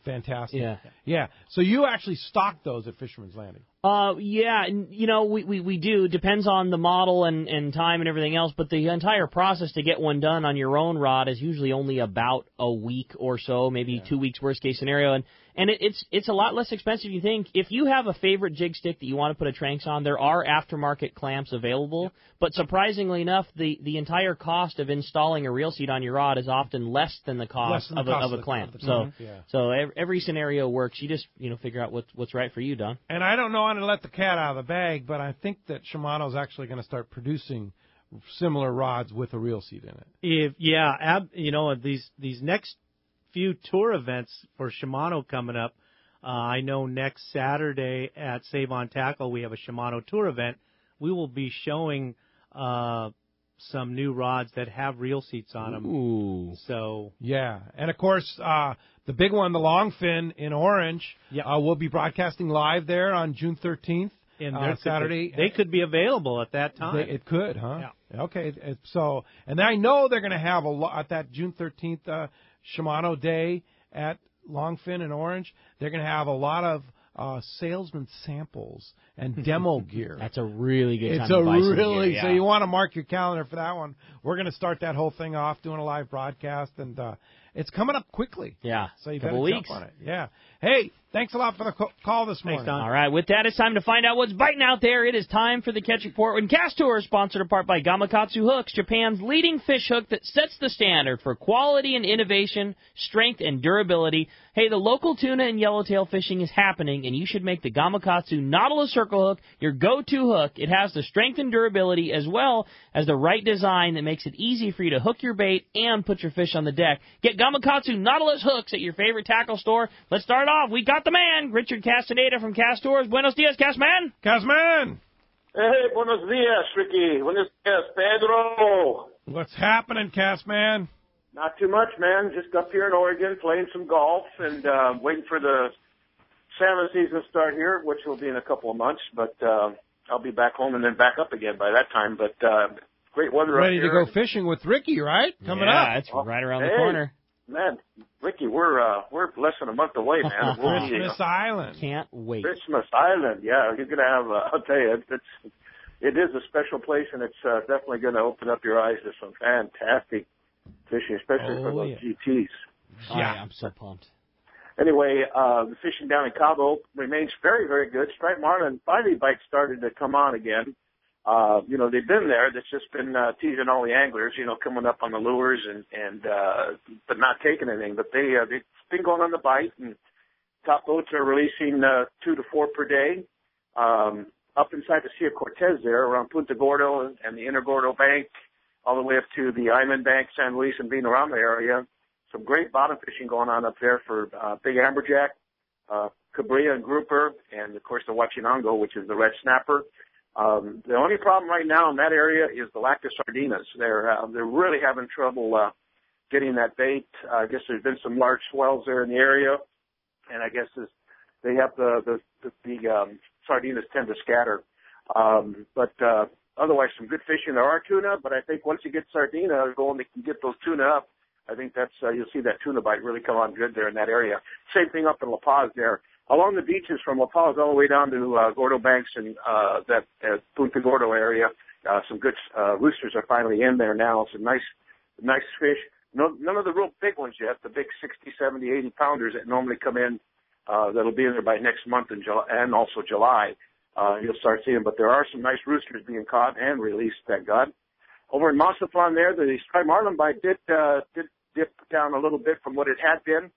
Fantastic. Yeah. So you actually stock those at Fisherman's Landing. Yeah, and, we do. Depends on the model and time and everything else, but the entire process to get one done on your own rod is usually only about a week or so, maybe 2 weeks, worst case scenario, and it's a lot less expensive than you think. If you have a favorite jig stick that you want to put a Tranks on, there are aftermarket clamps available, but surprisingly enough, the entire cost of installing a reel seat on your rod is often less than the cost of a clamp. So every scenario works. You just figure out what's right for you, Don. And I don't know to let the cat out of the bag, but I think that Shimano's actually going to start producing similar rods with a reel seat in it. These next few tour events for Shimano coming up. I know next Saturday at Save on Tackle we have a Shimano tour event. We will be showing some new rods that have reel seats on them. Ooh. So and of course the big one, the long fin in orange, we'll be broadcasting live there on June 13th. And Saturday. They could be available at that time. It could, huh? Yeah. Okay. So, and I know they're going to have a lot at that June 13th Shimano Day at Longfin and Orange. They're going to have a lot of salesman samples and demo gear. That's a really good time to buy some gear, so you want to mark your calendar for that one. We're going to start that whole thing off doing a live broadcast, and it's coming up quickly. Yeah, so you better jump on it. Yeah. Hey, thanks a lot for the call this morning. Thanks, Don. All right, with that, it's time to find out what's biting out there. It is time for the Catch Report. When Cast Tour is sponsored apart by Gamakatsu Hooks, Japan's leading fish hook that sets the standard for quality and innovation, strength and durability. Hey, the local tuna and yellowtail fishing is happening, and you should make the Gamakatsu Nautilus Circle Hook your go-to hook. It has the strength and durability as well as the right design that makes it easy for you to hook your bait and put your fish on the deck. Get Gamakatsu Nautilus hooks at your favorite tackle store. Let's start off. We got the man, Richard Castaneda from Cast Tours. Buenos dias, Castman. Castman. Hey, buenos dias, Ricky. Buenos dias, Pedro. What's happening, Castman? Not too much, man. Just up here in Oregon playing some golf and waiting for the salmon season to start here, which will be in a couple of months. But I'll be back home and then back up again by that time. But great weather up here. Ready to go fishing with Ricky, right? Coming up. Yeah, it's right around the corner. Man, Ricky, we're less than a month away, man. Christmas Island. Can't wait. Christmas Island, yeah. You're gonna have. I'll tell you, it is a special place, and it's definitely going to open up your eyes to some fantastic fishing, especially for those GTs. Yeah, I'm so pumped. Anyway, the fishing down in Cabo remains very, very good. Striped marlin finally bites started to come on again. They've been there. That's just been teasing all the anglers, coming up on the lures and but not taking anything. But they've been going on the bite, and top boats are releasing 2 to 4 per day. Up inside the Sea of Cortez there, around Punta Gordo and the Inner Gordo Bank, all the way up to the Iman Bank, San Luis, and Vinarama area. Some great bottom fishing going on up there for big amberjack, cabria and grouper, and, of course, the Huachinango, which is the red snapper. The only problem right now in that area is the lack of sardinas. They're really having trouble getting that bait. I guess there's been some large swells there in the area, and I guess they have the sardinas tend to scatter. But otherwise, some good fishing. There are tuna, but I think once you get sardina going, they can get those tuna up. I think that's you'll see that tuna bite really come on good there in that area. Same thing up in La Paz there. Along the beaches from La Paz all the way down to Gordo Banks and that Punta Gordo area, some good roosters are finally in there now. Some nice fish. None of the real big ones yet, the big 60, 70, 80 pounders that normally come in that'll be in there by next month in July, and also July. You'll start seeing, but there are some nice roosters being caught and released, thank God. Over in Mazatlan there, the striped marlin bite did dip down a little bit from what it had been.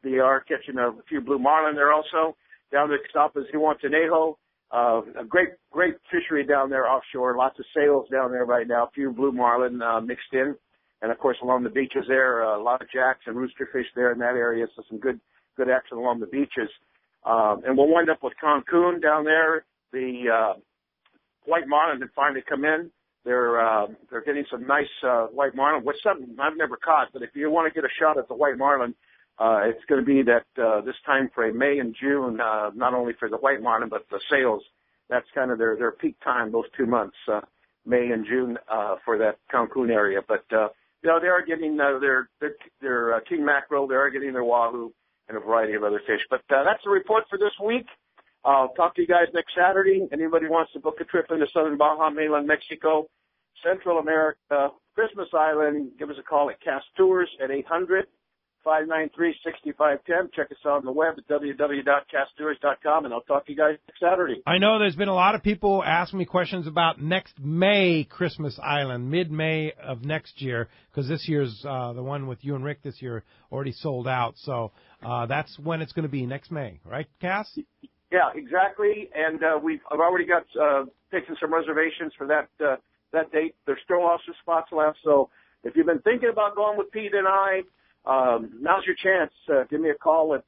They are catching a few blue marlin there also. Down to Xtapas, Huantanejo, a great fishery down there offshore. Lots of sails down there right now. A few blue marlin mixed in. And, of course, along the beaches there, a lot of jacks and rooster fish there in that area. So some good action along the beaches. And we'll wind up with Cancun down there. The white marlin have finally come in. They're getting some nice white marlin, which something I've never caught. But if you want to get a shot at the white marlin, it's going to be that this time frame, May and June, not only for the white marlin but the sales. That's kind of their peak time, those 2 months, May and June, for that Cancun area. But they are getting their king mackerel. They are getting their wahoo and a variety of other fish. But that's the report for this week. I'll talk to you guys next Saturday. Anybody wants to book a trip into southern Baja, mainland Mexico, Central America, Christmas Island, give us a call at Cast Tours at 800-593-6510. Check us out on the web at www.casttours.com, and I'll talk to you guys next Saturday. I know there's been a lot of people asking me questions about next May Christmas Island, mid-May of next year, because this year's the one with you and Rick this year already sold out. So that's when it's going to be, next May, right, Cass? Yeah, exactly. And I've already got taken some reservations for that date. There's still also spots left. So if you've been thinking about going with Pete and I, now's your chance. Give me a call at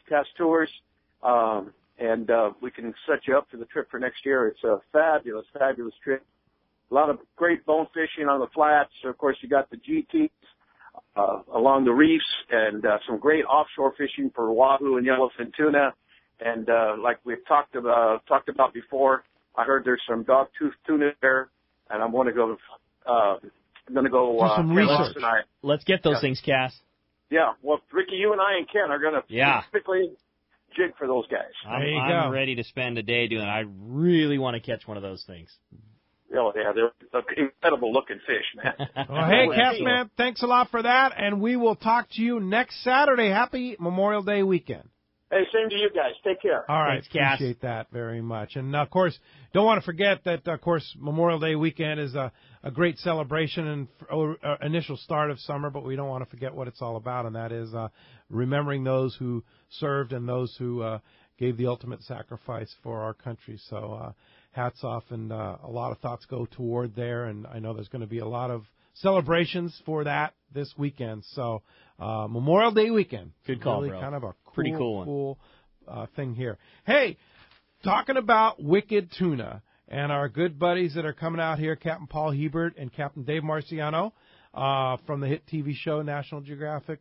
Cast Tours, and we can set you up for the trip for next year. It's a fabulous trip. A lot of great bone fishing on the flats. Of course, you got the GTs along the reefs, and some great offshore fishing for wahoo and yellowfin tuna. And like we've talked about before, I heard there's some dogtooth tuna there, and I'm going to go. I'm going to go. Do some research. Let's get those things, Cass. Yeah, well, Ricky, you and I and Ken are going to specifically jig for those guys. I'm ready to spend a day doing it. I really want to catch one of those things. Oh, yeah, they're incredible-looking fish, man. Well, hey, Cass, man, thanks a lot for that, and we will talk to you next Saturday. Happy Memorial Day weekend. Hey, same to you guys. Take care. All right, thanks, Cass. Appreciate that very much. And, of course, don't want to forget that, of course, Memorial Day weekend is a great celebration and initial start of summer, but we don't want to forget what it's all about, and that is remembering those who served and those who gave the ultimate sacrifice for our country. So hats off, and a lot of thoughts go toward there, and I know there's going to be a lot of celebrations for that this weekend. So Memorial Day weekend. Good call, really bro. Kind of a pretty cool thing here. Hey, talking about wicked tuna and our good buddies that are coming out here, Captain Paul Hebert and Captain Dave Marciano from the hit TV show National Geographic,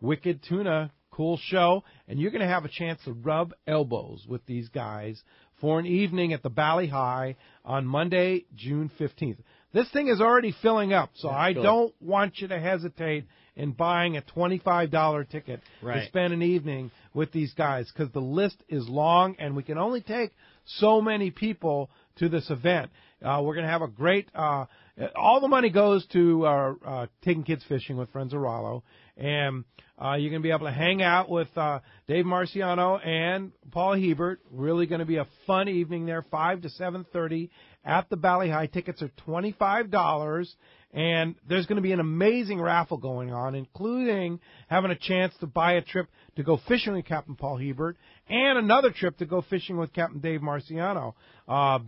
Wicked Tuna. Cool show, and you're going to have a chance to rub elbows with these guys for an evening at the Bali High on Monday, June 15th. This thing is already filling up, so I don't want you to hesitate in buying a $25 ticket to spend an evening with these guys, because the list is long, and we can only take so many people to this event. We're going to have a great all the money goes to taking kids fishing with Friends of Rollo, and you're going to be able to hang out with Dave Marciano and Paul Hebert. Really going to be a fun evening there, 5 to 7:30 at the Bali High. Tickets are $25, and there's going to be an amazing raffle going on, including having a chance to buy a trip to go fishing with Captain Paul Hebert and another trip to go fishing with Captain Dave Marciano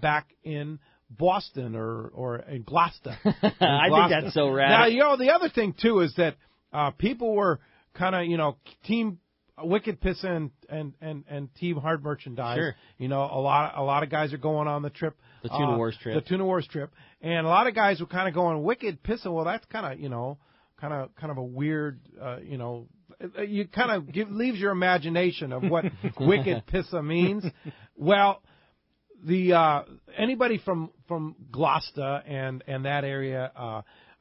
back in Boston or in Gloucester. I think that's so rad. Now, the other thing, too, is that people were kind of, Team Wicked Pissa and Team Hard Merchandise. Sure. A lot of guys are going on the trip. The Tuna Wars trip. The Tuna Wars trip. And a lot of guys were kind of going, Wicked Pissa, well, that's kind kind of a weird, you kind of leaves your imagination of what wicked pissa means. Well, the anybody from Gloucester and that area,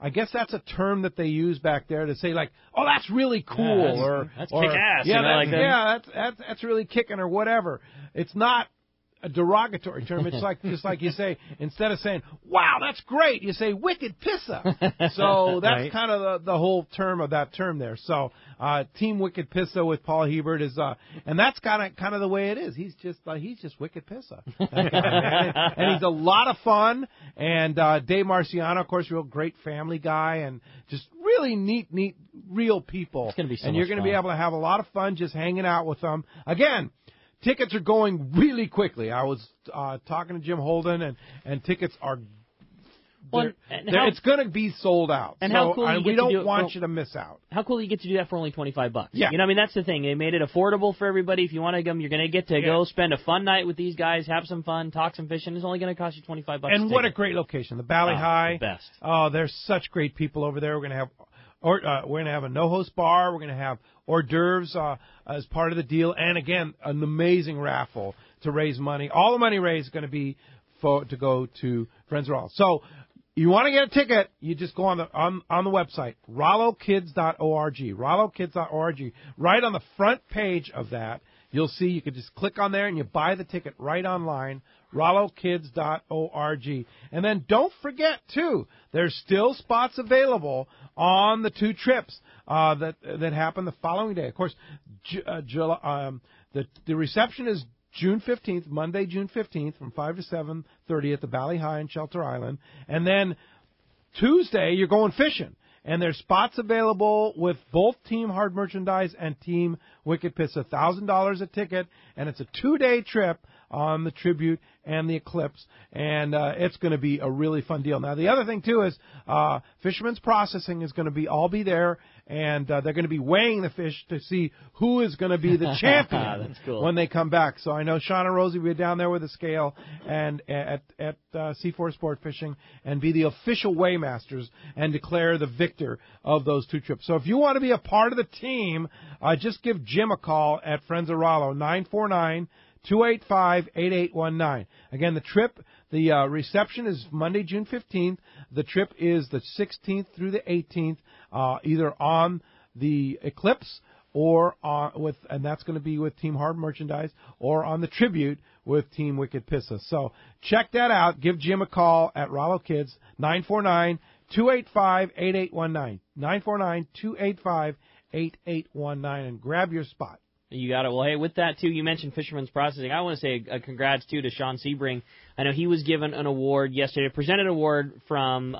I guess that's a term that they use back there to say, like, oh, that's really cool, that's kick ass. Yeah, that's really kicking or whatever. It's not a derogatory term. It's like just like you say, instead of saying, wow, that's great, you say wicked pissa. So that's kind of the whole term of that term there. So Team Wicked Pissa with Paul Hebert is and that's kind of the way it is. He's just wicked pissa. That guy, man. And he's a lot of fun. And Dave Marciano, of course, real great family guy and just really neat, real people. It's gonna be so and you're going to be able to have a lot of fun just hanging out with them. Again, tickets are going really quickly. I was talking to Jim Holden, and tickets are. It's going to be sold out. And so how cool we don't want you to miss out. How cool you get to do that for only $25. Yeah. I mean, that's the thing. They made it affordable for everybody. If you want to come, you're going to get to go spend a fun night with these guys, have some fun, talk some fishing. It's only going to cost you $25. And what a great location, the Valley High. The best. Oh, there's such great people over there. We're going to have. We're going to have a no-host bar. We're going to have hors d'oeuvres as part of the deal. And, again, an amazing raffle to raise money. All the money raised is going to be to go to Friends of Rollo. So you want to get a ticket, you just go on the website, rollokids.org. rollokids.org. Right on the front page of that, you'll see you can just click on there and you buy the ticket right online, rollokids.org. And then don't forget, too, there's still spots available on the 2 trips that happen the following day. Of course, the reception is June 15th, Monday, June 15th, from 5 to 7:30 at the Valley High in Shelter Island. And then Tuesday, you're going fishing. And there's spots available with both Team Hard Merchandise and Team Wicked Pissa. $1,000 a ticket, and it's a 2-day trip on the Tribute and the Eclipse, and it's going to be a really fun deal. Now, the other thing, too, is Fisherman's Processing is going to all be there, and they're going to be weighing the fish to see who is going to be the champion That's cool. when they come back. So I know Sean and Rosie will be down there with a scale and at C4 Sport Fishing and be the official weightmasters and declare the victor of those 2 trips. So if you want to be a part of the team, just give Jim a call at Friends of Rollo, 949-285-8819. Again, the reception is Monday, June 15th. The trip is the 16th through the 18th, either on the Eclipse or and that's going to be with Team Hard Merchandise, or on the Tribute with Team Wicked Pissa. So check that out. Give Jim a call at Rollo Kids, 949-285-8819. 949-285-8819, and grab your spot. You got it. Well, hey, with that, too, you mentioned Fisherman's Processing. I want to say a congrats, too, to Sean Sebring. I know he was given an award yesterday, a presented award from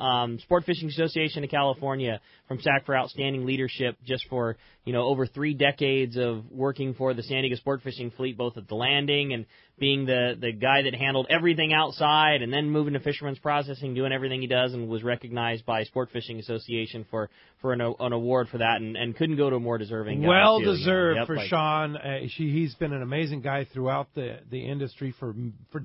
Sport Fishing Association of California, from SAC, for outstanding leadership, just for, over 3 decades of working for the San Diego Sport Fishing Fleet, both at the landing and being the guy that handled everything outside, and then moving to Fisherman's Processing, doing everything he does, and was recognized by Sport Fishing Association for an award for that, and couldn't go to a more deserving guy. Well deserved Yep, for Sean. He's been an amazing guy throughout the industry for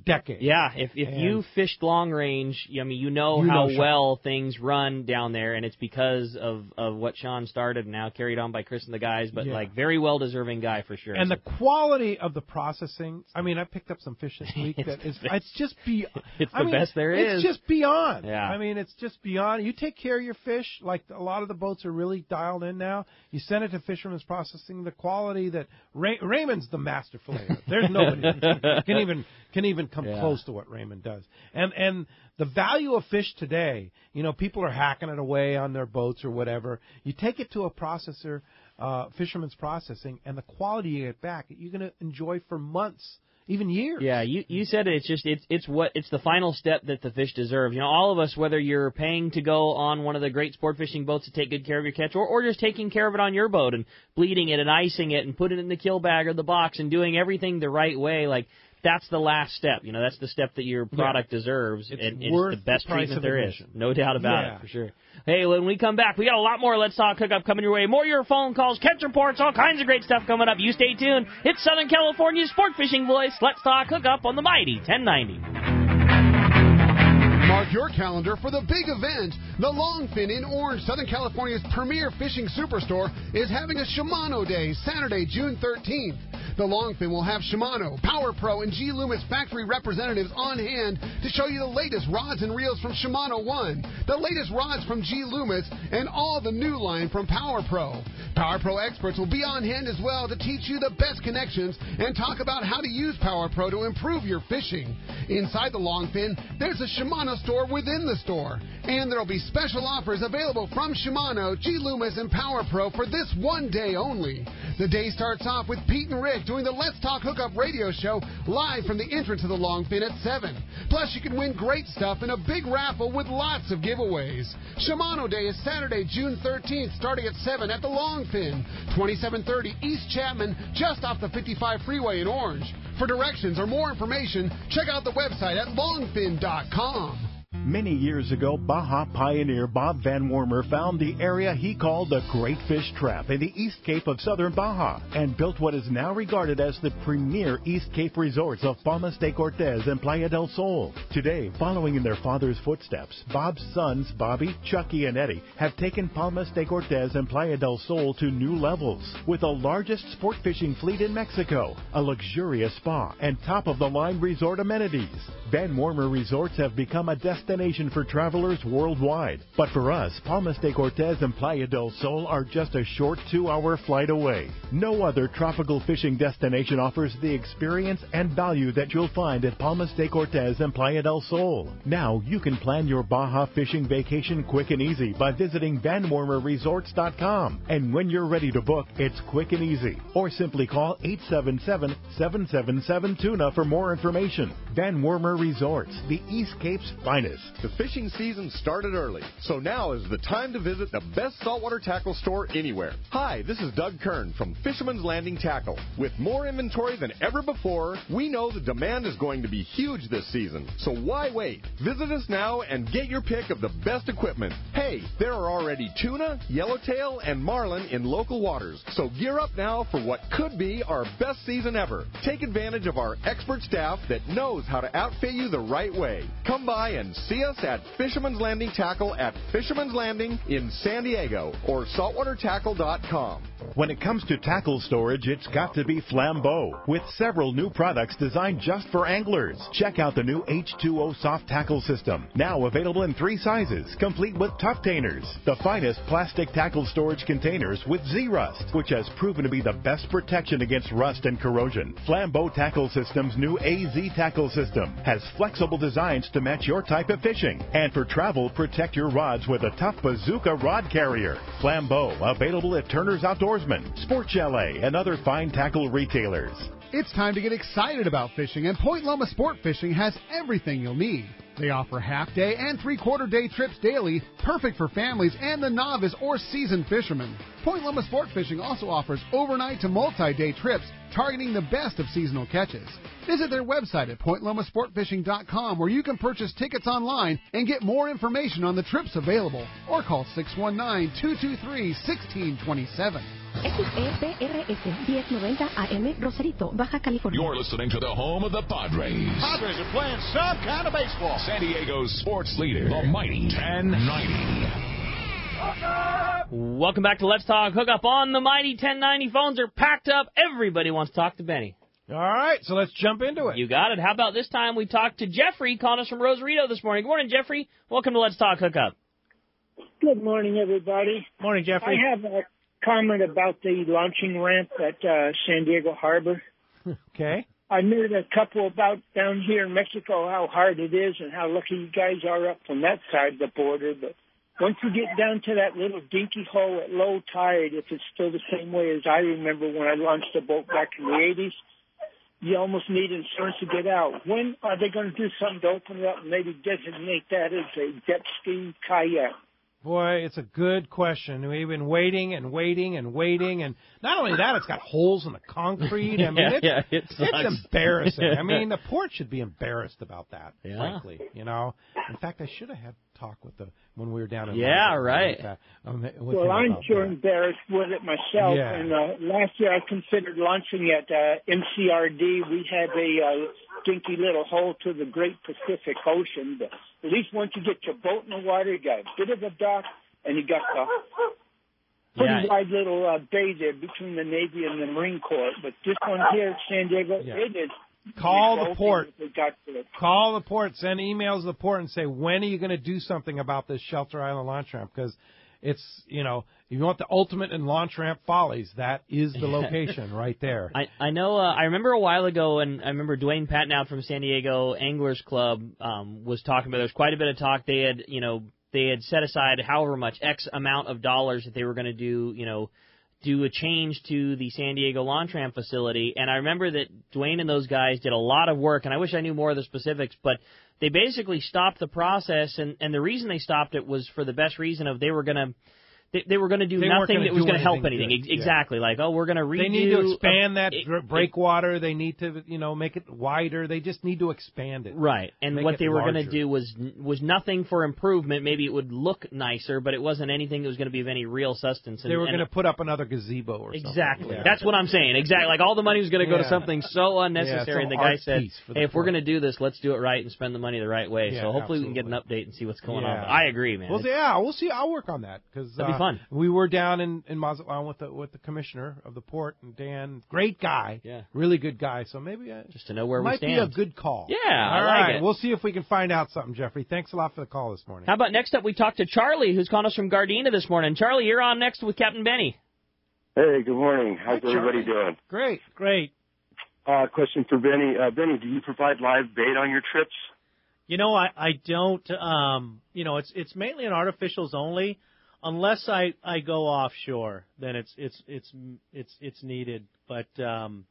decades. Yeah, if you fished long range, I mean, you know how well things run down there, and it's because of what Sean started and now carried on by Chris and the guys, but very well deserving guy for sure. And the quality of the processing, I mean, I picked up some fish this week that it's just it's the best there is. It's just beyond. Yeah. I mean, it's just beyond. You take care of your fish, like a lot of the boats are really dialed in now. You send it to Fisherman's Processing, the quality that Raymond's the master filleter. There's nobody can even come close to what Raymond does. And the value of fish today, people are hacking it away on their boats or whatever. You take it to a processor, Fisherman's Processing, and the quality you get back, you're going to enjoy for months, even years. Yeah, you said it. It's the final step that the fish deserve. All of us, whether you're paying to go on one of the great sport fishing boats to take good care of your catch, or just taking care of it on your boat and bleeding it and icing it and putting it in the kill bag or the box and doing everything the right way, like, that's the last step. That's the step that your product deserves. It's the best treatment there is. No doubt about it, for sure. Hey, when we come back, we got a lot more Let's Talk Hookup coming your way. More of your phone calls, catch reports, all kinds of great stuff coming up. You stay tuned. It's Southern California's sport fishing voice. Let's Talk Hookup on the mighty 1090. Mark your calendar for the big event. The Longfin in Orange, Southern California's premier fishing superstore, is having a Shimano Day, Saturday, June 13th. The Longfin will have Shimano, Power Pro, and G. Loomis factory representatives on hand to show you the latest rods and reels from Shimano One, the latest rods from G. Loomis, and all the new line from Power Pro. Power Pro experts will be on hand as well to teach you the best connections and talk about how to use Power Pro to improve your fishing. Inside the Longfin, there's a Shimano store within the store, and there will be special offers available from Shimano, G. Loomis, and Power Pro for this one day only. The day starts off with Pete and Rick doing the Let's Talk Hookup radio show live from the entrance of the Longfin at 7. Plus, you can win great stuff in a big raffle with lots of giveaways. Shimano Day is Saturday, June 13th, starting at 7 at the Longfin, 2730 East Chapman, just off the 55 freeway in Orange. For directions or more information, check out the website at longfin.com. Many years ago, Baja pioneer Bob Van Wormer found the area he called the Great Fish Trap in the East Cape of southern Baja and built what is now regarded as the premier East Cape resorts of Palmas de Cortez and Playa del Sol. Today, following in their father's footsteps, Bob's sons, Bobby, Chucky, and Eddie, have taken Palmas de Cortez and Playa del Sol to new levels. With the largest sport fishing fleet in Mexico, a luxurious spa, and top-of-the-line resort amenities, Van Wormer Resorts have become a destination for travelers worldwide. But for us, Palmas de Cortez and Playa del Sol are just a short 2-hour flight away. No other tropical fishing destination offers the experience and value that you'll find at Palmas de Cortez and Playa del Sol. Now you can plan your Baja fishing vacation quick and easy by visiting VanWormerResorts.com. And when you're ready to book, it's quick and easy. Or simply call 877-777-TUNA for more information. Van Wormer Resorts, the East Cape's finest. The fishing season started early, so now is the time to visit the best saltwater tackle store anywhere. Hi, this is Doug Kern from Fisherman's Landing Tackle. With more inventory than ever before, we know the demand is going to be huge this season, so why wait? Visit us now and get your pick of the best equipment. Hey, there are already tuna, yellowtail, and marlin in local waters, so gear up now for what could be our best season ever. Take advantage of our expert staff that knows how to outfit you the right way. Come by and see us at Fisherman's Landing Tackle at Fisherman's Landing in San Diego or saltwatertackle.com. When it comes to tackle storage, it's got to be Flambeau, with several new products designed just for anglers. Check out the new H2O soft tackle system, now available in 3 sizes, complete with tucktainers. The finest plastic tackle storage containers with Z-Rust, which has proven to be the best protection against rust and corrosion. Flambeau Tackle System's new AZ tackle system has flexible designs to match your type of fishing. And for travel, protect your rods with a tough bazooka rod carrier. Flambeau, available at Turner's Outdoorsman, Sport Chalet, and other fine tackle retailers. It's time to get excited about fishing, and Point Loma Sport Fishing has everything you'll need. They offer half-day and three-quarter-day trips daily, perfect for families and the novice or seasoned fishermen. Point Loma Sport Fishing also offers overnight to multi-day trips targeting the best of seasonal catches. Visit their website at pointlomasportfishing.com, where you can purchase tickets online and get more information on the trips available, or call 619-223-1627. XEPRS 1090 AM, Rosarito, Baja California. You're listening to the home of the Padres. Padres are playing some kind of baseball. San Diego's sports leader, the mighty 1090. Welcome back to Let's Talk Hookup on the mighty 1090. Phones are packed up. Everybody wants to talk to Benny. All right, so let's jump into it. You got it. How about this time we talked to Jeffrey, calling us from Rosarito this morning. Good morning, Jeffrey. Welcome to Let's Talk Hookup. Good morning, everybody. Morning, Jeffrey. I have a comment about the launching ramp at San Diego Harbor. Okay. I made a couple about down here in Mexico, how hard it is and how lucky you guys are up from that side of the border. But once you get down to that little dinky hole at low tide, if it's still the same way as I remember when I launched a boat back in the 80s, you almost need insurance to get out. When are they going to do something to open it up and maybe designate that as a jet ski kayak? Boy, it's a good question. We've been waiting and waiting and waiting, and not only that, it's got holes in the concrete. I mean, it's embarrassing. I mean, the port should be embarrassed about that, frankly. You know, in fact, I should have had talk when we were down in right. Well, I'm sure embarrassed with it myself. Yeah. And last year I considered launching at MCRD. We had a dinky little hole to the Great Pacific Ocean. But at least once you get your boat in the water, you got a bit of a dock, and you got the pretty wide little bay there between the Navy and the Marine Corps. But this one here at San Diego, it is. Call the port. Call the port. Send emails to the port and say, when are you going to do something about this Shelter Island launch ramp? Because it's, if you want the ultimate in launch ramp follies, that is the location right there. I know. I remember a while ago, and I remember Dwayne Patnout from San Diego Anglers Club was talking about. There was quite a bit of talk. They had set aside however much X amount of dollars that they were going to do a change to the San Diego launch ramp facility. And I remember that Dwayne and those guys did a lot of work, and I wish I knew more of the specifics, but they basically stopped the process, and the reason they stopped it was for the best reason of they were going to do nothing that was going to help anything. Exactly. Like, we're going to redo. They need to expand that breakwater. They need to, make it wider. They just need to expand it. Right. And what they were going to do was nothing for improvement. Maybe it would look nicer, but it wasn't anything that was going to be of any real substance. They were going to put up another gazebo or something. Exactly. Yeah. That's what I'm saying. Exactly. Like, all the money was going to go to something so unnecessary. And the guy said, hey, if we're going to do this, let's do it right and spend the money the right way. So hopefully we can get an update and see what's going on. But I agree, man. Well, we'll see. I'll work on that. That'd be fun. We were down in Mazatlan with the commissioner of the port, and Dan, great guy, really good guy. So maybe just to know where we stand. Might be a good call. Yeah, all I right. like it. We'll see if we can find out something, Jeffrey. Thanks a lot for the call this morning. How about next up we talk to Charlie, who's calling us from Gardena this morning. Charlie, you're on next with Captain Benny. Hey, good morning. How's everybody doing? Great. Question for Benny. Benny, do you provide live bait on your trips? I don't. It's mainly on artificials only. Unless I go offshore, then it's needed. But so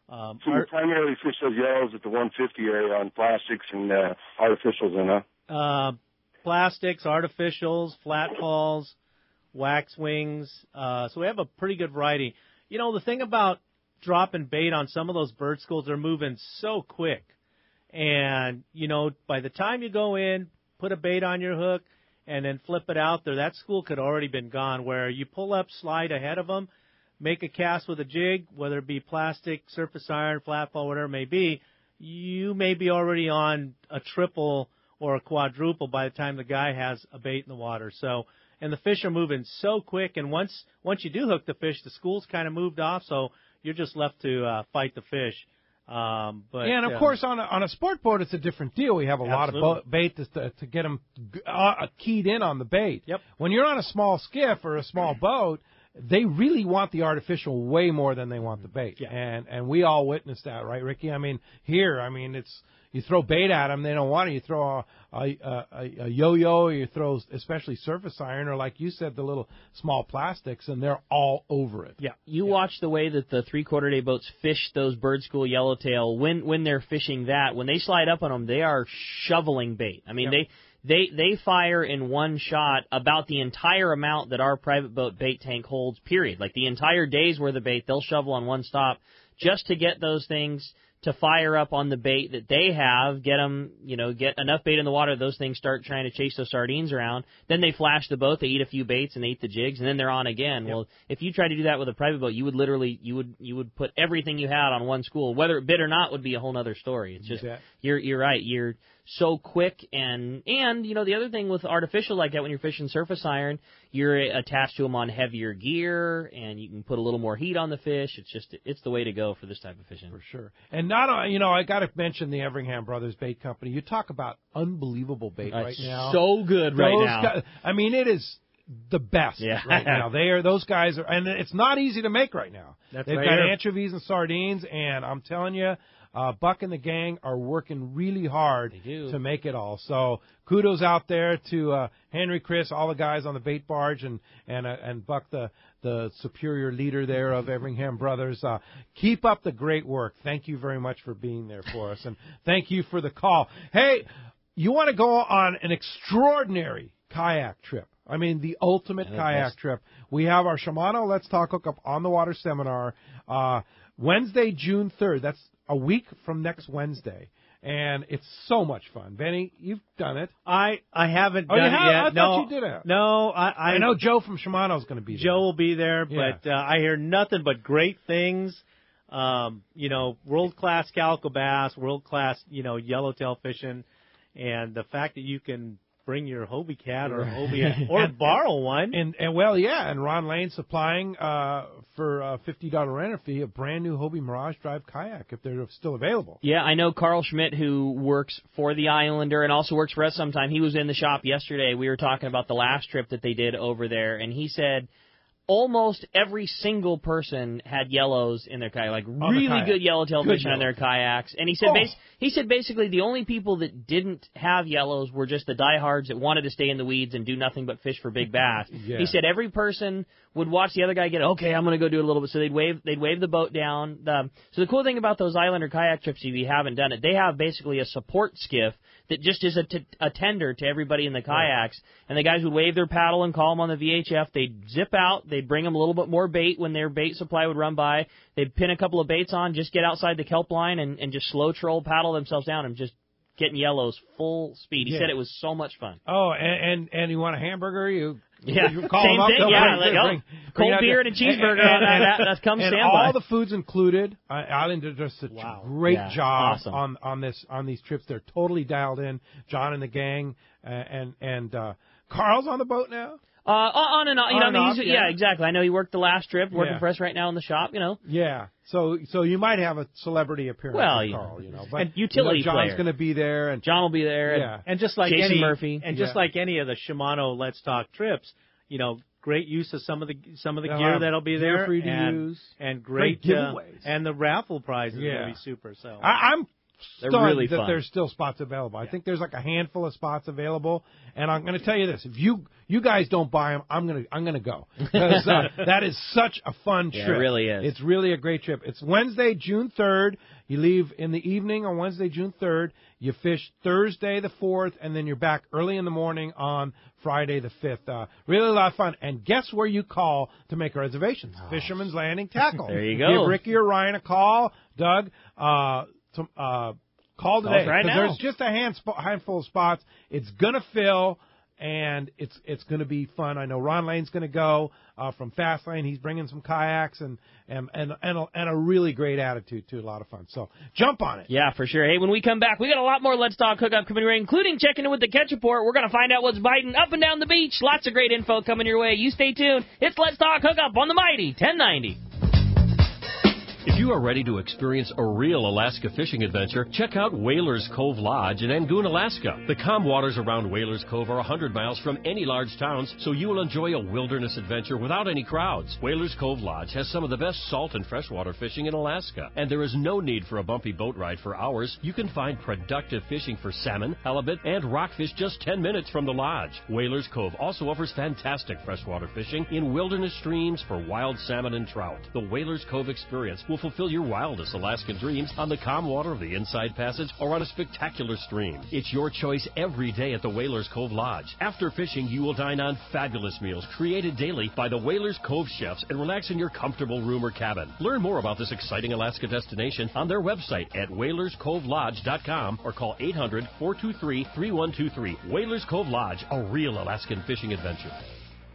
you primarily fish those yellows at the 150 area on plastics and artificials, then, huh? Plastics, artificials, flat falls, wax wings. So we have a pretty good variety. The thing about dropping bait on some of those bird schools, they're moving so quick, and by the time you go in, put a bait on your hook, and then flip it out there, that school could already been gone, where you pull up, slide ahead of them, make a cast with a jig, whether it be plastic, surface iron, flat fall, whatever it may be, you may be already on a triple or a quadruple by the time the guy has a bait in the water. So, and the fish are moving so quick, and once you do hook the fish, the school's kind of moved off, so you're just left to fight the fish. And of course, on a sport boat, it's a different deal. We have a lot of bait to get them keyed in on the bait. Yep. When you're on a small skiff or a small boat, they really want the artificial way more than they want the bait. Yeah. And we all witnessed that, right, Ricky? It's you throw bait at them, they don't want it. You throw a yo-yo, or you throw especially surface iron, or like you said, the little small plastics, and they're all over it. Yeah. You watch the way that the 3/4 day boats fish those bird school yellowtail. When they're fishing that, when they slide up on them, they are shoveling bait. They fire in one shot about the entire amount that our private boat bait tank holds, period. Like the entire day's worth of bait, they'll shovel on one stop just to get those things to fire up on the bait that they have, get them, get enough bait in the water, those things start trying to chase those sardines around. Then they flash the boat, they eat a few baits and they eat the jigs, and then they're on again. Yep. Well, if you try to do that with a private boat, you would literally, you would put everything you had on one school. Whether it bit or not would be a whole other story. It's just, you're right. You're so quick, and the other thing with artificial like that, when you're fishing surface iron, you're attached to them on heavier gear, and you can put a little more heat on the fish. It's the way to go for this type of fishing. For sure. And I got to mention the Everingham Brothers Bait Company. You talk about unbelievable bait right now. So good right now. It is the best right now. Those guys are, and it's not easy to make right now. They've got anchovies and sardines, and I'm telling you, Buck and the gang are working really hard to make it all. So kudos out there to Henry, Chris, all the guys on the bait barge, and Buck, the superior leader there of Everingham Brothers. Keep up the great work. Thank you very much for being there for us, and thank you for the call. Hey, you want to go on an extraordinary kayak trip? The ultimate kayak trip. We have our Shimano Let's Talk Hookup on the Water seminar Wednesday, June 3rd. That's a week from next Wednesday. And it's so much fun. Benny, you've done it. I haven't done you it have? yet. I no, thought you did it. No, I know Joe from Shimano's going to be there. Joe will be there, Yeah. but I hear nothing but great things. World-class calico bass, world-class, yellowtail fishing, and the fact that you can bring your Hobie cat or Hobie or borrow one. And Ron Lane supplying for a $50 renter fee a brand new Hobie Mirage Drive kayak if they're still available. Yeah, I know Carl Schmidt, who works for the Islander and also works for us sometime. He was in the shop yesterday. We were talking about the last trip that they did over there, and he said almost every single person had yellows in their kayak, like really good yellowtail fishing on their kayaks. And he said basically the only people that didn't have yellows were just the diehards that wanted to stay in the weeds and do nothing but fish for big bass. Yeah. He said every person would watch the other guy get, okay, I'm going to go do it a little bit. So they'd wave the boat down. So the cool thing about those Islander kayak trips, if you haven't done it, they have basically a support skiff that just is a tender to everybody in the kayaks. And the guys would wave their paddle and call them on the VHF. They'd zip out. They'd bring them a little bit more bait when their bait supply would run by. They'd pin a couple of baits on, just get outside the kelp line and just slow troll paddle themselves down and just getting yellows full speed. He said it was so much fun. Oh, and you want a hamburger? You call same them up. thing. Cold beer and a cheeseburger on that. That comes and standby. all the food's included. Islander does such a great job awesome. on these trips. They're totally dialed in. John and the gang, and Carl's on the boat now. On and off. Yeah, exactly. I know he worked the last trip, working for us right now in the shop. Yeah. So you might have a celebrity appearance with Carl, But and utility John's player. going to be there, and John will be there. And just like Jason Murphy, just like any of the Shimano Let's Talk trips, great use of some of the gear that'll be there, free to use, and great giveaways, and the raffle prizes will be super. So I'm they're stunned really that fun. there's still spots available. I think there's like a handful of spots available, and I'm going to tell you this: if you guys don't buy them, I'm gonna go, because that is such a fun trip. It really is. It's really a great trip. It's Wednesday, June 3rd. You leave in the evening on Wednesday, June 3rd. You fish Thursday the 4th, and then you're back early in the morning on Friday the 5th. Really a lot of fun. And guess where you call to make reservations? Fisherman's Landing Tackle. There you go. Give Ricky or Ryan a call. Doug, call today, right now. There's just a handful of spots. It's gonna fill, and it's gonna be fun. I know Ron Lane's gonna go from Fast Lane. He's bringing some kayaks and a really great attitude too. A lot of fun. So jump on it. Yeah, for sure. Hey, when we come back, we got a lot more Let's Talk Hookup coming your way, including checking in with the catch report. We're gonna find out what's biting up and down the beach. Lots of great info coming your way. You stay tuned. It's Let's Talk Hookup on the Mighty 1090. If you are ready to experience a real Alaska fishing adventure, check out Whalers Cove Lodge in Angoon, Alaska. The calm waters around Whalers Cove are 100 miles from any large towns, so you will enjoy a wilderness adventure without any crowds. Whalers Cove Lodge has some of the best salt and freshwater fishing in Alaska, and there is no need for a bumpy boat ride for hours. You can find productive fishing for salmon, halibut, and rockfish just 10 minutes from the lodge. Whalers Cove also offers fantastic freshwater fishing in wilderness streams for wild salmon and trout. The Whalers Cove experience will fulfill your wildest Alaskan dreams on the calm water of the Inside Passage or on a spectacular stream. It's your choice every day at the Whalers Cove Lodge. After fishing, you will dine on fabulous meals created daily by the Whalers Cove chefs and relax in your comfortable room or cabin. Learn more about this exciting Alaska destination on their website at whalerscovelodge.com or call 800-423-3123. Whalers Cove Lodge, a real Alaskan fishing adventure.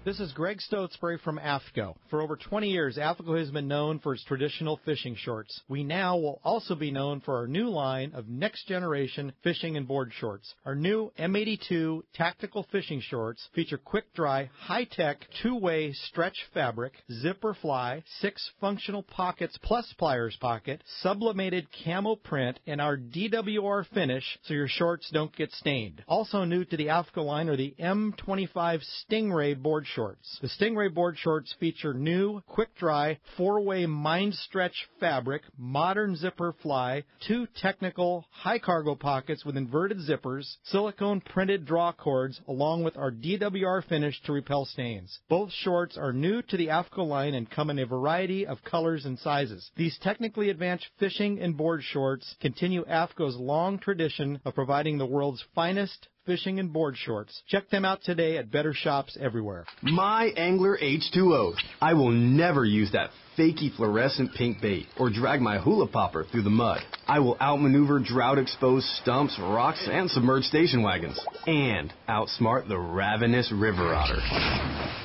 This is Greg Stotesbury from AFCO. For over 20 years, AFCO has been known for its traditional fishing shorts. We now will also be known for our new line of next-generation fishing and board shorts. Our new M82 tactical fishing shorts feature quick-dry, high-tech, two-way stretch fabric, zipper fly, 6 functional pockets plus pliers pocket, sublimated camo print, and our DWR finish so your shorts don't get stained. Also new to the AFCO line are the M25 Stingray board shorts. The Stingray board shorts feature new, quick-dry, 4-way mind stretch fabric, modern zipper fly, 2 technical, high-cargo pockets with inverted zippers, silicone printed draw cords, along with our DWR finish to repel stains. Both shorts are new to the AFCO line and come in a variety of colors and sizes. These technically advanced fishing and board shorts continue AFCO's long tradition of providing the world's finest Fishing and Board Shorts. Check them out today at better shops everywhere. My Angler H2O. I will never use that fakey fluorescent pink bait or drag my hula popper through the mud. I will outmaneuver drought-exposed stumps, rocks, and submerged station wagons. And outsmart the ravenous river otter.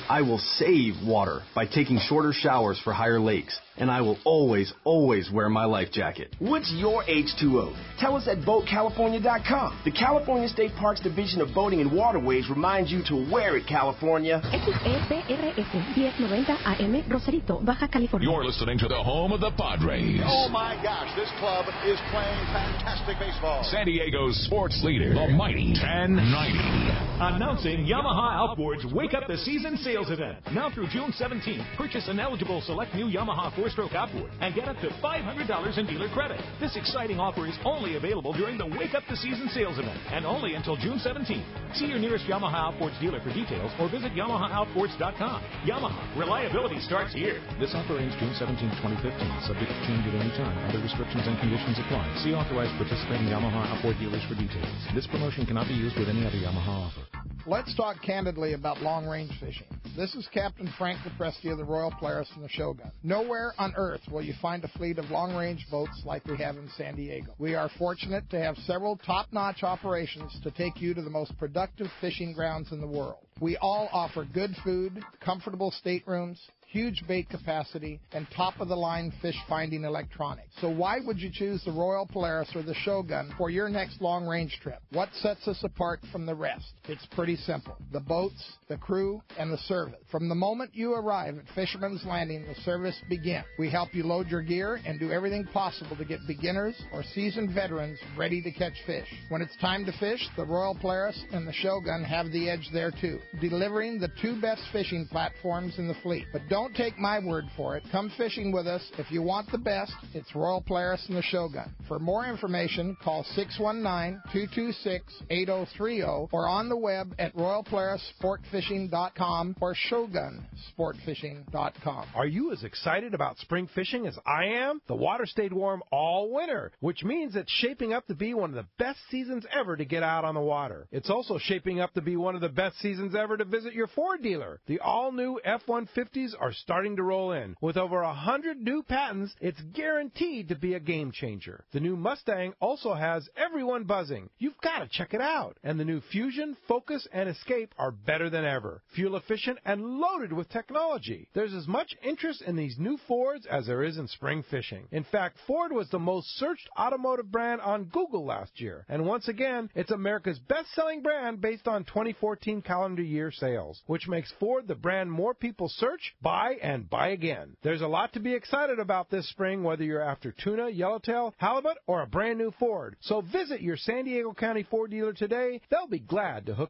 I will save water by taking shorter showers for higher lakes. And I will always, always wear my life jacket. What's your H2O? Tell us at BoatCalifornia.com. The California State Parks Division of Boating and Waterways reminds you to wear it, California. XEPRS 1090 AM Rosarito, Baja California. You're listening to the home of the Padres. Oh my gosh, this club is playing fantastic baseball. San Diego's sports leader, the mighty 1090. Announcing Yamaha Outboards Wake Up the Season Sales Event. Now through June 17th, purchase an eligible select new Yamaha 4-stroke outboard and get up to $500 in dealer credit. This exciting offer is only available during the Wake Up the Season Sales Event and only until June 17th. See your nearest Yamaha Outboards dealer for details or visit YamahaOutboards.com. Yamaha, reliability starts here. This offer ends June 17, 2015, subject to change at any time. Other restrictions and conditions apply. See authorized participating Yamaha outboard dealers for details. This promotion cannot be used with any other Yamaha offer. Let's talk candidly about long-range fishing. This is Captain Frank DePresti of the Royal Polaris and the Shogun. Nowhere on Earth will you find a fleet of long-range boats like we have in San Diego. We are fortunate to have several top-notch operations to take you to the most productive fishing grounds in the world. We all offer good food, comfortable staterooms, huge bait capacity, and top-of-the-line fish-finding electronics. So why would you choose the Royal Polaris or the Shogun for your next long-range trip? What sets us apart from the rest? It's pretty simple. The boats, the crew, and the service. From the moment you arrive at Fisherman's Landing, the service begins. We help you load your gear and do everything possible to get beginners or seasoned veterans ready to catch fish. When it's time to fish, the Royal Polaris and the Shogun have the edge there too, delivering the two best fishing platforms in the fleet. But don't take my word for it. Come fishing with us. If you want the best, it's Royal Polaris and the Shogun. For more information, call 619-226-8030 or on the web at RoyalPolarisSportFishing.com or ShogunSportFishing.com. Are you as excited about spring fishing as I am? The water stayed warm all winter, which means it's shaping up to be one of the best seasons ever to get out on the water. It's also shaping up to be one of the best seasons ever to visit your Ford dealer. The all-new F-150s are starting to roll in. With over 100 new patents, it's guaranteed to be a game changer. The new Mustang also has everyone buzzing. You've got to check it out. And the new Fusion, Focus, and Escape are better than ever. Fuel efficient and loaded with technology. There's as much interest in these new Fords as there is in spring fishing. In fact, Ford was the most searched automotive brand on Google last year. And once again, it's America's best-selling brand based on 2014 calendar year sales, which makes Ford the brand more people search, buy, and buy again. There's a lot to be excited about this spring, whether you're after tuna, yellowtail, halibut, or a brand new Ford. So visit your San Diego County Ford dealer today. They'll be glad to hook